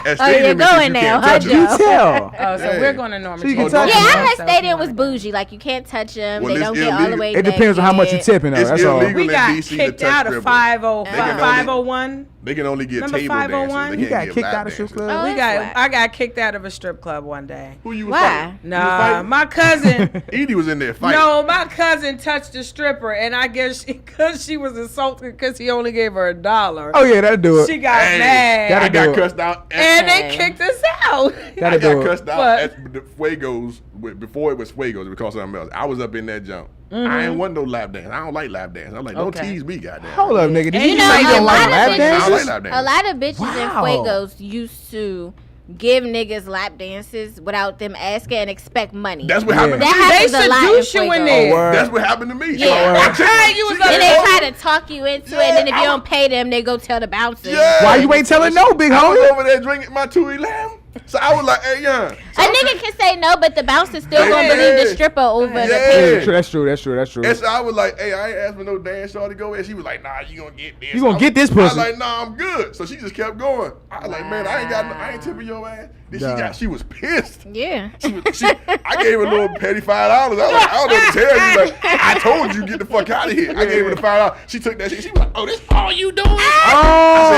Oh, stadium you're and shit, going you now, can't huh, touch Do them. Joe? tell. Oh, so Yeah. we're going to Norma So you Jeans. can touch Yeah, them. I heard stadium was bougie. Like you can't touch them. Well, they it's don't get all the illegal. way. It depends on how much you tipping though. It's That's all. illegal. We in got DC to kicked touch out of strippers. 501. They can only get Remember table 501? dancers. You They got can't get kicked lap out of strip dancers. club? Oh, that's whack. I got kicked out of a strip club one day. Who you was Why? fighting? You was Nah, fighting? my cousin. Edie was in there fighting. No, my cousin touched the stripper, and I guess because she was insulted because he only gave her $1. Oh yeah, that'll do it. She got Hey, mad, Gotta I got do it. cussed out. and they Hey. kicked us out. I Gotta got do it. cussed out But- at the Fuegos before it was Fuegos. It was called something else. I was up in that jump. I ain't want no lap dance. I don't like lap dance. I'm like, don't Okay. tease me, goddamn. Hold up, nigga. Did And you you say know, you a don't lot like of lap bitches- I don't like dances? lap dance. A lot of bitches in Wow. Fuegos used to give niggas lap dances without them asking and expect money. That's what Yeah. happened to That me. They happens a lot in seduce you in Fuegos. there. Oh, word. That's what happened to me. Yeah. That chick- Hey, you was she up got And they over- try to talk you into it, and then if you Yeah, don't pay them, they go tell the bouncers. Yeah. Why you ain't telling no, big I was homie? over there drinking my 211. So I was like, hey, young. A nigga can say no, but the bouncer still gonna Yeah. believe the stripper over the Yeah. payment. That's true. And so I was like, hey, I ain't asked for no dance shorty to go in. She was like, nah, you gonna get this. You gonna get this I was pussy. like, nah, I'm good. So she just kept going. I was like, man, I ain't tipping your ass. Then Nah. she was pissed. Yeah. I gave her a little petty $5. I was like, I don't know what to tell you. Like, I told you get the fuck out of here. I gave her the $5. She took that shit. She was like, oh, this all you doing? I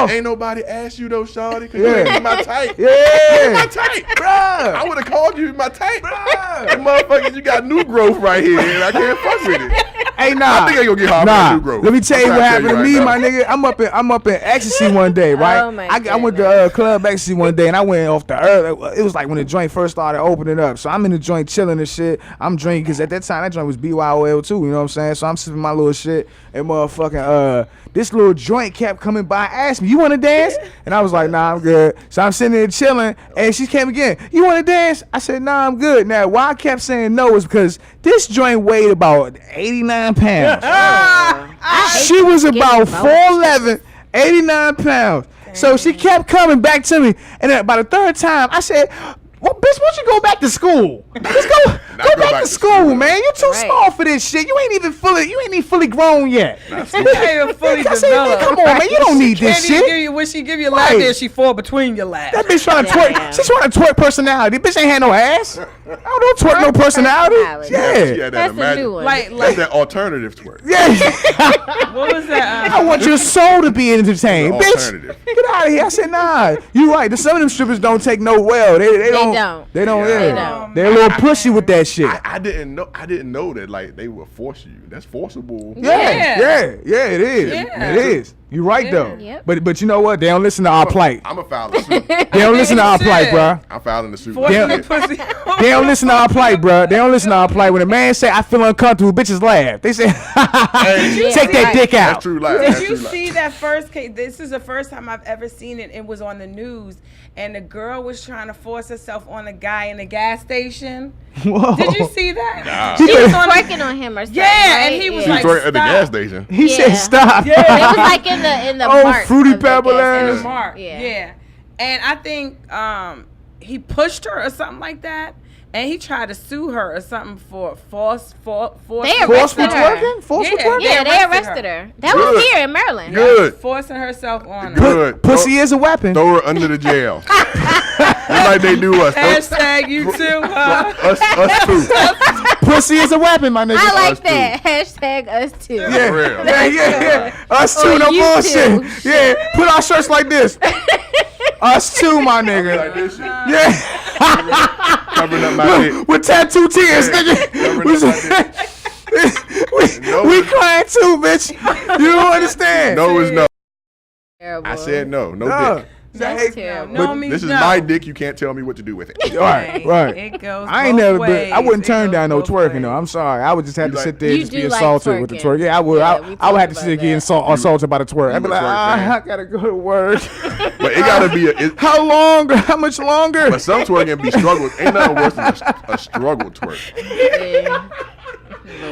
Oh, said, ain't nobody asked you though, shorty, cause you Yeah. ain't in my type. You in my yeah, type. bruh. I would have called you in my type. Bruh. And motherfuckers, you got new growth right here, and I can't fuck with it. Hey, nah. I think I gonna get hard Nah, for new growth. let me tell you I'm what trying happened to tell me, you my right nigga. I'm up in Ecstasy one day, right? Oh, my I went to Club Ecstasy one day, and I went off the earth. It was like when the joint first started opening up. So I'm in the joint chilling and shit. I'm drinking because at that time that joint was BYOL too. You know what I'm saying? So I'm sipping my little shit, and motherfucking this little joint kept coming by, asked me, "You want to dance?" And I was like, "Nah, I'm good." So I'm sitting there chilling, and she came again. "You want to dance?" I said, "Nah, I'm good." Now why I kept saying no is because this joint weighed about 89 pounds. She was about 4'11", 89 pounds. So she kept coming back to me. And then by the third time, I said, well, bitch, why don't you go back to school? Let's go back to school, man. You too Right. small for this shit. You ain't even fully grown yet. You ain't even fully I said, man, developed. come on, man. You don't need this Can't even give shit. you, when she give you a lap Right. dance, she fall between your laps. That bitch trying to Damn. twerk. She's trying to twerk personality. Bitch ain't had no ass. I don't twerk no personality. personality. She Yeah. had that That's a imagine. new one. Like, That's that alternative twerk. Yeah. what was that? I want your soul to be entertained, It's an bitch. alternative. Get out of here. I said, nah. You right. Some of them strippers don't take no well. They don't. don't. They don't. Yeah. Yeah. They don't. They're a little pushy with that shit. I didn't know that like they would force you. That's forcible. Yeah. It is. Yeah. It is. You right though. Yep. But you know what? They don't listen to our plight. I'm a file the suit. They don't listen to our plight, bro. I'm filing the suit. Forcing Yeah. the pussy. They don't listen to our plight, bro. They don't listen to our plight. When a man say I feel uncomfortable, bitches laugh. They say, Hey, take that dick out. that's true life. Did That's you true life. see that first case? This is the first time I've ever seen it. It was on the news, and the girl was trying to force herself on a guy in the gas station. Whoa. Did you see that? Nah. She was on- twerking on him or something. Yeah, right? and he was She was like, twerking at the stop. gas station. He said Yeah. stop. It was like in the Oh, mark Fruity of the Pebble gas ass. station. Mark. Yeah. Yeah. And I think he pushed her or something like that. And he tried to sue her or something for force. They Forceful arrested her. twerking? Forceful Yeah. twerking? Yeah, they arrested arrested her. her. That Good. was here in Maryland. Good. Forcing herself on her. Good. Pussy is a weapon. Throw her under the jail. Just like they do us. Hashtag you too, huh? Us too. Pussy is a weapon, my nigga. I like Us too. that. Hashtag us too. Yeah, For real. yeah. Us too, Or no you bullshit. too. Yeah, put our shirts like this. Us too, my Like nigga. this shit. Yeah, Covering up my dick. with tattoo tears, nigga. Covering up my dick. No, We crying too, bitch. You don't understand. No is no. Terrible. I said no. No Nah. dick. That's terrible. No means This is no. my dick. You can't tell me what to do with it. Right, right. It goes I ain't both never been. ways. I wouldn't It turn goes down no both twerking ways. though. I'm sorry. I would just have You to like- sit there You and just be do like assaulted with the twerking. twerk. Yeah, I would. Yeah, we I would talked have to sit there about getting that. assaulted by the twerk. I'd be You a like, twerk fan. I gotta go to work. But it gotta be a. How long? How much longer? But some twerking be struggle. Ain't nothing worse than a struggle twerk. Yeah.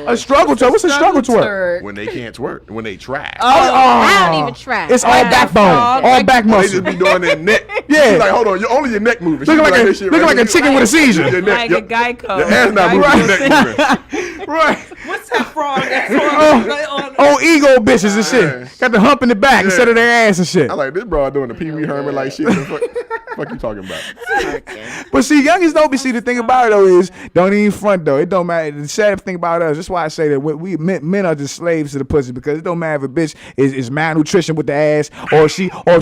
A struggle twerk. What's a struggle twerk? When they can't twerk. When they try. I don't even try. It's all Yeah, backbone, dog. all Like- back They muscle. just be doing their neck. Yeah. She's like, hold on, only your neck moving. She Looking be like a this shit looking right like a here. chicken with a seizure. Your neck, Like a Geico. Your ass not moving, your neck moving. Right. What's that frog that's on? Oh, ego bitches and shit. Got the hump in the back instead of their ass and shit. I like this bro doing the Pee Wee Herman like shit. What the fuck you talking about? But see, youngins don't be. See, the thing about it though is, don't even front though. It don't matter. The sad thing about us, that's why I say that we men are just slaves to the pussy, because it don't matter if a bitch is malnutrition with the ass or if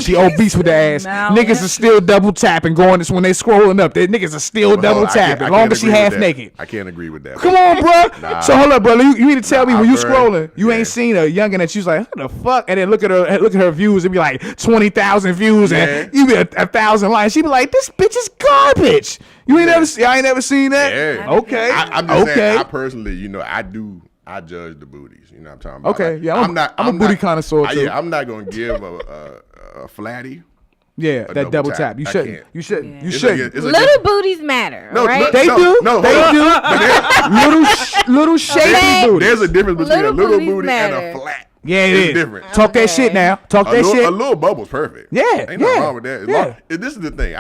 she obese with the ass. Niggas are still double tapping, going this when they scrolling up. They niggas are still double tapping, as long as she half naked. I can't agree with that. Come on, bro. Nah. So hold up, bro. You need to tell me Nah, when you bruh. scrolling, you Yeah. ain't seen a youngin that you's like, what the fuck? And then look at her views. It'd be like 20,000 views, Yeah. and you be a 1,000 likes. She be like, this bitch is garbage. You ain't never see. I ain't never seen that. Yeah. Okay. I'm just okay. saying, I personally, I judge the booties. You know what I'm talking about? Okay, Like, yeah, I'm a booty connoisseur, too. Yeah, I'm not gonna give a flatty. Yeah, A that double tap. You I shouldn't. can't. You shouldn't. You It's shouldn't. it's Little booties matter, No, right? They No, do. no, They hold do. on. Little shapy booty. There's a difference between Little a little booties booty and matter. a flat. Yeah, it It's is. different. Talk that shit now. Talk that shit. A little bubble's perfect. Yeah, Ain't nothing yeah, wrong with that. As yeah. long- this is the thing.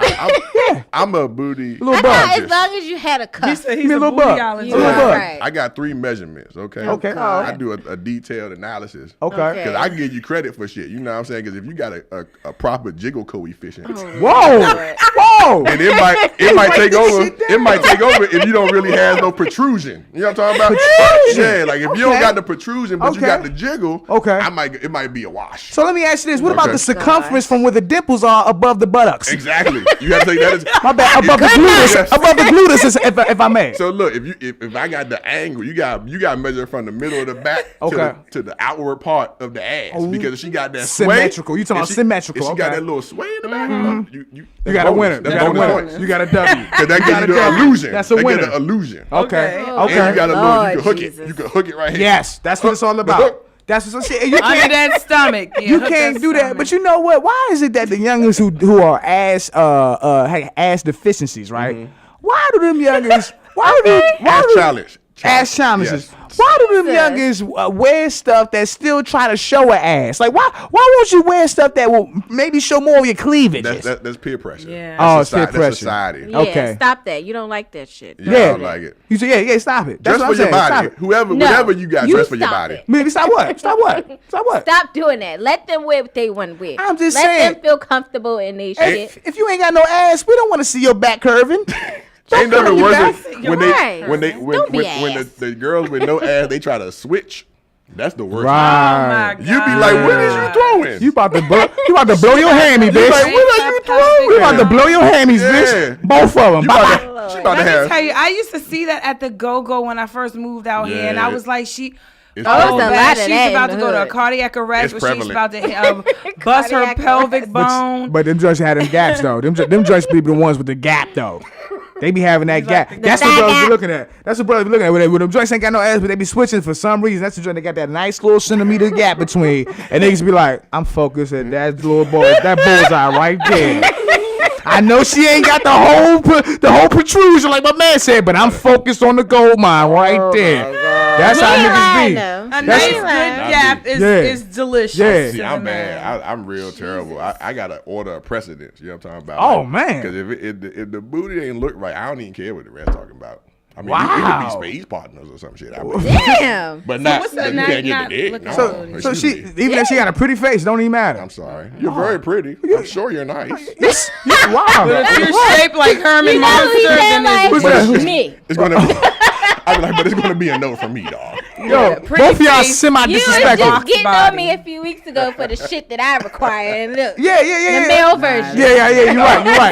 I'm a booty. Little I bud. thought as long as you had a He cuff. said Me he's a a little buck. bootyologist. A little buck. Right. I got 3 measurements. Okay. Okay. God. I do a detailed analysis. Okay. Okay. Because I can give you credit for shit. You know what I'm saying? Because if you got a proper jiggle coefficient, Whoa. Whoa. and it might take over. It might take over if you don't really have no protrusion. You know what I'm talking about? Protrusion. Yeah, like if you don't got the protrusion, but you Okay. got the jiggle, Okay. it might be a wash. So let me ask you this: what about Okay. the circumference from where the dimples are above the buttocks? Exactly. You have to take that as My bad. Above the gluteus. Yes. Above the gluteus, if I may. So look, if I got the angle, you got to measure from the middle of the back Okay. to the outward part of the ass, because if she got that Symmetrical. sway, You talking if about she- symmetrical, If she got okay. that little sway in the back, You that's got a bonus. winner. That's You got a bonus winner. points. You got a W. Cause that gives you got a the W. illusion. That's a That winner. gives the illusion. Okay. Okay. Okay. And you got a little. You can Lord hook Jesus. it. You can hook it right here. Yes, that's what it's all The about. hook. That's what I'm saying. You Under can't. that stomach. Yeah, You hook can't do that, stomach. but you know what? Why is it that the youngins who are ass deficiencies, right? Why do them youngins? Ass challenge. Ass challenges. Yes. Why do them youngins wear stuff that still try to show an ass? Like why won't you wear stuff that will maybe show more of your cleavage? That's peer pressure. Yeah. Oh, That's it's peer society. pressure. That's society. Yeah, Okay. stop that. You don't like that shit. Yeah, Yeah. I don't like it. You say yeah, stop it. That's Dress what for I'm your saying. Stop body. it. Whoever, No, whatever you got, you dress for your stop body. it. Maybe stop what? Stop what? Stop what? Stop doing that. Let them wear what they want to wear. I'm just Let saying. them feel comfortable in their shit. If you ain't got no ass, we don't want to see your back curving. Ain't nothing you worse back. than You're when right. Don't be when ass. the girls with no ass they try to switch. That's the worst. Oh Right. my God. You be like, what is you throwing? You about to blow your hammy, bitch. like, what are you throwing? You about to blow your hammies, Yeah. bitch. Both of them. You about to, she about to Let me have. tell you, I used to see that at the Go-Go when I first moved out here, and I Yeah. was like, It's Oh, There's a lot bad. of She's that in about the to go to a hood. cardiac arrest, It's or she's prevalent. about to bust her Cardiac pelvic arrest. bone. But them joints had them gaps though. Them joints be the ones with the gap though. They be having that gap. That's what brothers be looking at. That's what brothers be looking at. When them joints ain't got no ass, but they be switching for some reason. That's the joint that got that nice little centimeter gap between. And niggas be like, I'm focused at that little that bullseye right there. I know she ain't got the whole protrusion like my man said, but I'm focused on the gold mine right there. That's how niggas be. A nice good gap is delicious. Yeah. See, I'm bad. I'm real terrible. I got to order a precedence. You know what I'm talking about? Oh, man. Because if the booty ain't look right, I don't even care what the rest talking about. I mean, Wow. we could be space partners or some shit. I mean, Damn. but not. what's You the can't not get the dick. looking No. so- So she, Excuse me. even if she got a pretty face, don't even matter. I'm sorry. You're very pretty. I'm sure you're nice. Yes. Wow. If you're shaped like Herman Monster, then What's it's that? Me. It's gonna. I be like, but it's gonna be a no from me, dog. Yo, pretty both of y'all face. semi You was disrespectful. just getting body. on me a few weeks ago for the shit that I require. And look, Yeah. the male version. Yeah.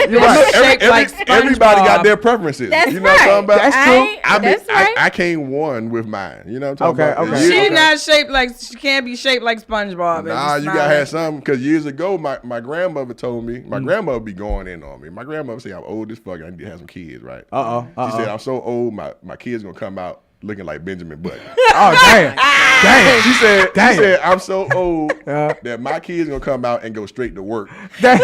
You're right. shaped like Everybody got SpongeBob. their preferences. That's you know what I'm talking right. about? That's true. That's right. I came one with mine. You know what I'm talking Okay, about? okay. Years She's ago- not shaped like, she can't be shaped like SpongeBob. Nah, It's you not gotta like- have something. Because years ago, my grandmother told me, my grandmother be going in on me. My grandmother say I'm old as fuck and I need to have some kids, right? She said I'm so old, my kids gonna come out looking like Benjamin Button. Oh damn. She said Damn. I'm so old that my kids gonna come out and go straight to work. Damn.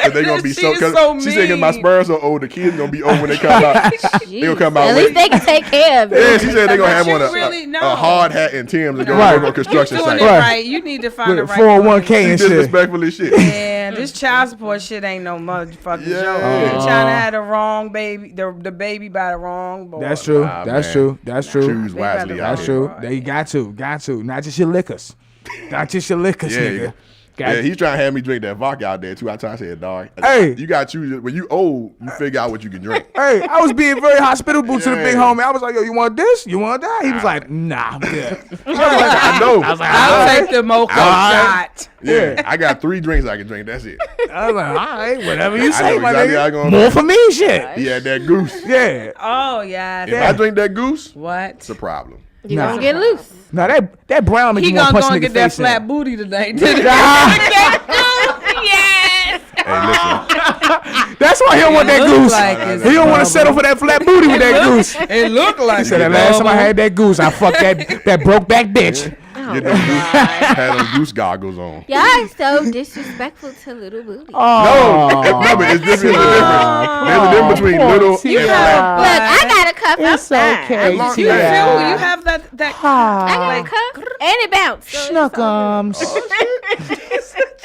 Cause they gonna be She so. is Cause so she said, "Cause my mean. sperms so old, the kids gonna be old when they come out. They gonna come out. At with- least they can take care of it. Yeah, she said they gonna have But on you really a know. hard hat and Tim's and go Right. work on construction You doing site. it Right. right. You need to find the With right 401k one. and shit. Disrespectful as shit. Man, this child support shit ain't no motherfucking Yeah. joke. China had the wrong baby, the baby by the wrong boy. That's true. Nah, That's man. true. That's true. Choose wisely. That's out That's here. true. They got to. Not just your liquors. Not just your liquors, Yeah, nigga. Got yeah, he's trying to have me drink that vodka out there too. I said, dog, Hey. you gotta choose. When you old, you figure out what you can drink. Hey, I was being very hospitable to the big Yeah. homie. I was like, yo, you want this? You want that? He was like, nah, I'm good. I know. I was like, I'll all right. take the mocha Alright. shot. Yeah, I got 3 drinks I can drink. That's it. I was like, all right, whatever you I say, know my exactly how I nigga. gonna- More for me, shit. He had that goose. Yeah. Oh yes. If I drink that goose, What? it's a problem. You Nah. gonna get loose. Now that brown make He you want gonna to go punch and nigga get that face in. flat booty today. Yes. Hey, listen. That's why he don't want that look goose. like it's He don't want bubble. to settle for that flat booty with that goose. It looked like He said that last time I had that goose, I fucked that broke back bitch. Get them goose, had them goose goggles on. Y'all are so disrespectful to little booty. Oh. No, but it's different. There's a difference between little and You flat. have Look, I got a cup outside. okay, As long- You Hey. do. You have that. I got a cup and it bounced. So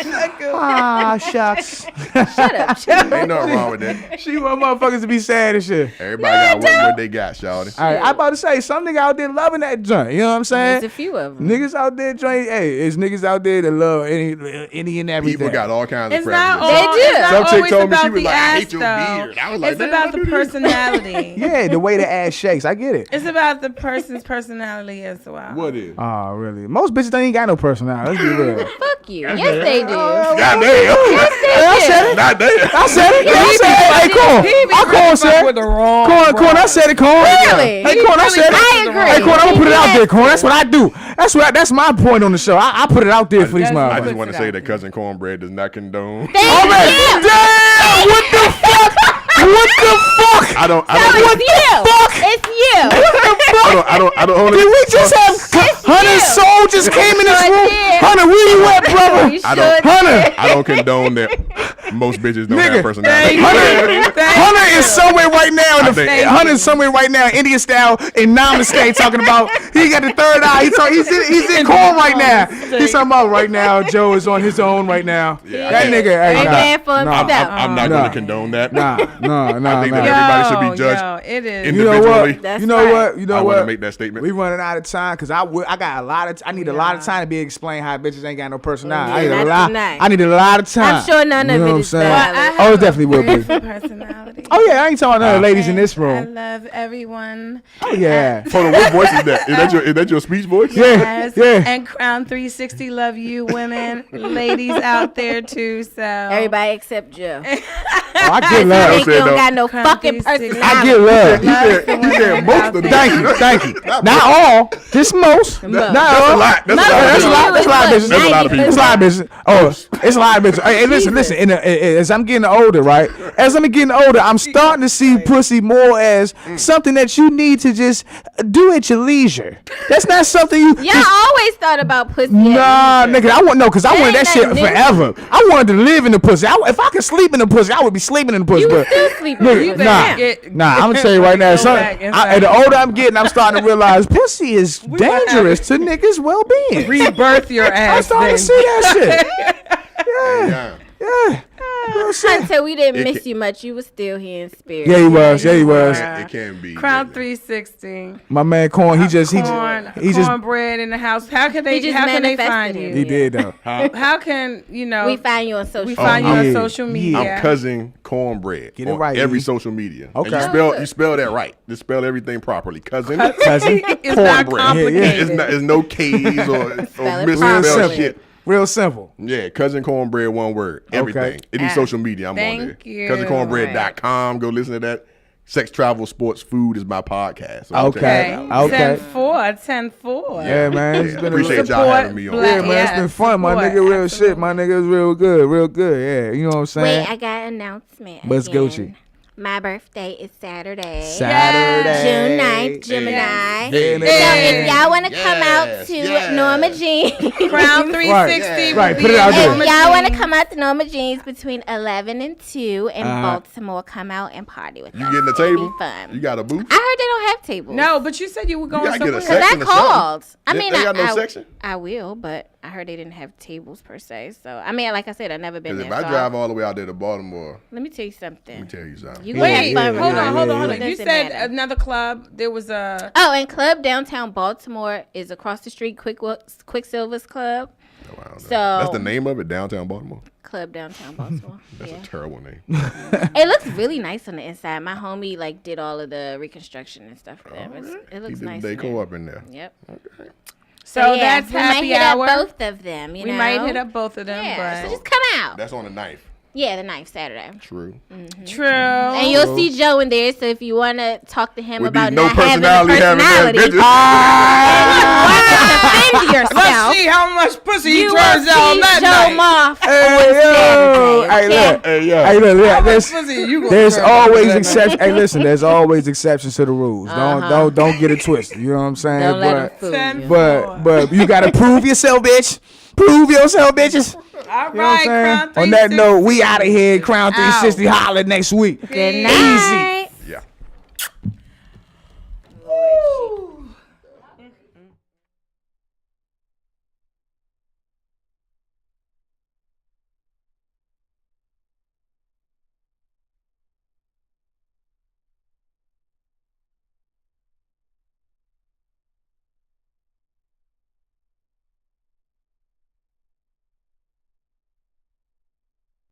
it's all Shucks. good. Shut up. Ain't nothing wrong with that. She want motherfuckers to be sad and shit. Everybody got what they got, shawty. All right, I about to say, some nigga out there loving that joint. You know what I'm saying? There's a few of them. Niggas out there, joint. Hey, it's niggas out there that love any and everything. People got all kinds of It's not, preferences. all, They do. it's not Some chick always told me she about was the like, I ass, hate your though. beard. I was like, It's damn, about I the do this. personality. Yeah, the way the ass shakes. I get it. It's about the person's personality as well. What is? Oh, really? Most bitches ain't got no personality. Let's be real. Fuck you. Yes, they do. Goddamn. I said it. Not damn. I said it. I said it. Hey, Corn. I said with it. the wrong. Corn, I said it, Corn. Really? Hey, Corn, I said it. I agree. Hey, Corn, I'm gonna put it out there, Corn. He That's what I do. That's my point on the show. I put it out there for these That's- I motherfuckers. just want to say that cousin Cornbread does not condone. Oh man, damn! What the fuck? What the fuck? I don't. No, it's you. It's you. I don't only. Did we just have It's Hunter you. Soul just came in this sure room? did. Hunter, where you at, brother? You I sure don't- Hunter, I don't condone that. Most bitches don't Nigga, have personality. Hunter is somewhere right now in I the think- Hunter is somewhere right now, Indian style in Namaste, talking about he got the third eye. He's in Corn right now. He's talking about right now. Joe is on his own right now. Yeah, That nigga, hey, Ain't nah, bad for nah, himself. I'm not Nah. going to condone that. nah. I think that everybody should be judged It is. You know individually. what? That's You know right. what? You know I what? want to make that statement. We running out of time because I got a lot of. I need a lot of time to be explain how bitches ain't got no personality. I need a That's lot. tonight. I need a lot of time. I'm sure none You of know it what I'm is saying? valid. Oh, it definitely will be. Personality. Oh yeah, I ain't talking about ladies in this I room. love everyone. Oh yeah. Hold on, what voice is that? Is that your speech voice? Yeah. Yes. Yeah. And Crown 360 love you, women, ladies out there too. So Everybody except Joe. Oh, I get You love. said don't no. got no Crown fucking 360. I personality. get love. He said Most of them. Thank you. Not all, just most. Not all. That's a lot. That's a lot of bitches. That's a lot of people. It's a lot of bitches. Oh, it's a lot of bitches. Hey, listen. As I'm getting older, right? As I'm getting older, I'm starting to see pussy more as something that you need to just do at your leisure. That's not something you. Y'all always thought about pussy. Nah, nigga, I wanted that shit forever. I wanted to live in the pussy. If I could sleep in the pussy, I would be sleeping in the pussy. You would still sleep in the pussy. Nah, I'm gonna tell you right now. The older I'm getting, I'm starting to realize pussy is dangerous to niggas' well-being. Rebirth your ass. I'm starting to see that shit. Yeah. Hunter, we didn't miss you much. You was still here in spirit. Yeah, he was. It can be. Crown 360. My man Corn, he just Cornbread in the house. How can they find you? He did though. How can we find you on social? We find you on social media. I'm cousin Cornbread. Get it right. Every social media. Okay. And you spell that right. Just spell everything properly. Cousin It's not Cornbread. complicated. It's no K's or it misspelled shit. Real simple. Yeah, Cousin Cornbread, one word. Everything. Any social media, I'm on there. Thank you. CousinCornbread.com. Go listen to that. Sex, travel, sports, food is my podcast. So Okay. 10-4. Yeah, man. It's been appreciate y'all having me on. Yeah, man. It's been fun, my nigga. Real shit. My nigga is real good. Yeah, you know what I'm saying? Wait, I got an announcement. Let's go, Gucci. My birthday is Saturday. June 9th, Gemini. So Hey. if y'all want to come out to Norma Jeans. Crown 360. Right, put it out there. If y'all want to come out to Norma Jeans between 11 and 2 in Baltimore, come out and party with us. You getting a table? It'll be fun. You got a booth? I heard they don't have tables. No, but you said you were going gotta get a somewhere. section. Because I called. I mean, They got no section? I will, but I heard they didn't have tables per se. So, I mean, like I said, I've never been there. Because if I drive all the way out there to Baltimore, let me tell you something. let me tell you something. You gonna have fun. Hold on. It You doesn't said matter. another club. There was a. Oh, and Club Downtown Baltimore is across the street. Quicksilver's Club. Oh, I don't know. So That's the name of it, Downtown Baltimore? Club Downtown Baltimore. That's a terrible name. It looks really nice on the inside. My homie did all of the reconstruction and stuff for them. It looks nice. They go up in there. Yep. Okay. So yeah, that's we happy might hit hour. up both of them. We might hit up both of them. Yeah, but so just come out. That's on the 9th. Yeah, the 9th, Saturday. True. True. And you'll see Joe in there, so if you want to talk to him With about these no not having a personality, personality, defend yourself. Let's see how much pussy he You turns will out see that Joe night. Moff on Saturday, okay? Hey, look. Pussy you gonna There's turn out always that exceptions. Hey, listen. There's always exceptions to the rules. Don't get it twisted. You know what I'm saying? Don't let him fool you. But you gotta prove yourself, bitch. Prove yourself, bitches. All You know what I'm right, saying? Crown 360. On that note, we out of here. Crown 360 holler next week. Good night. Easy.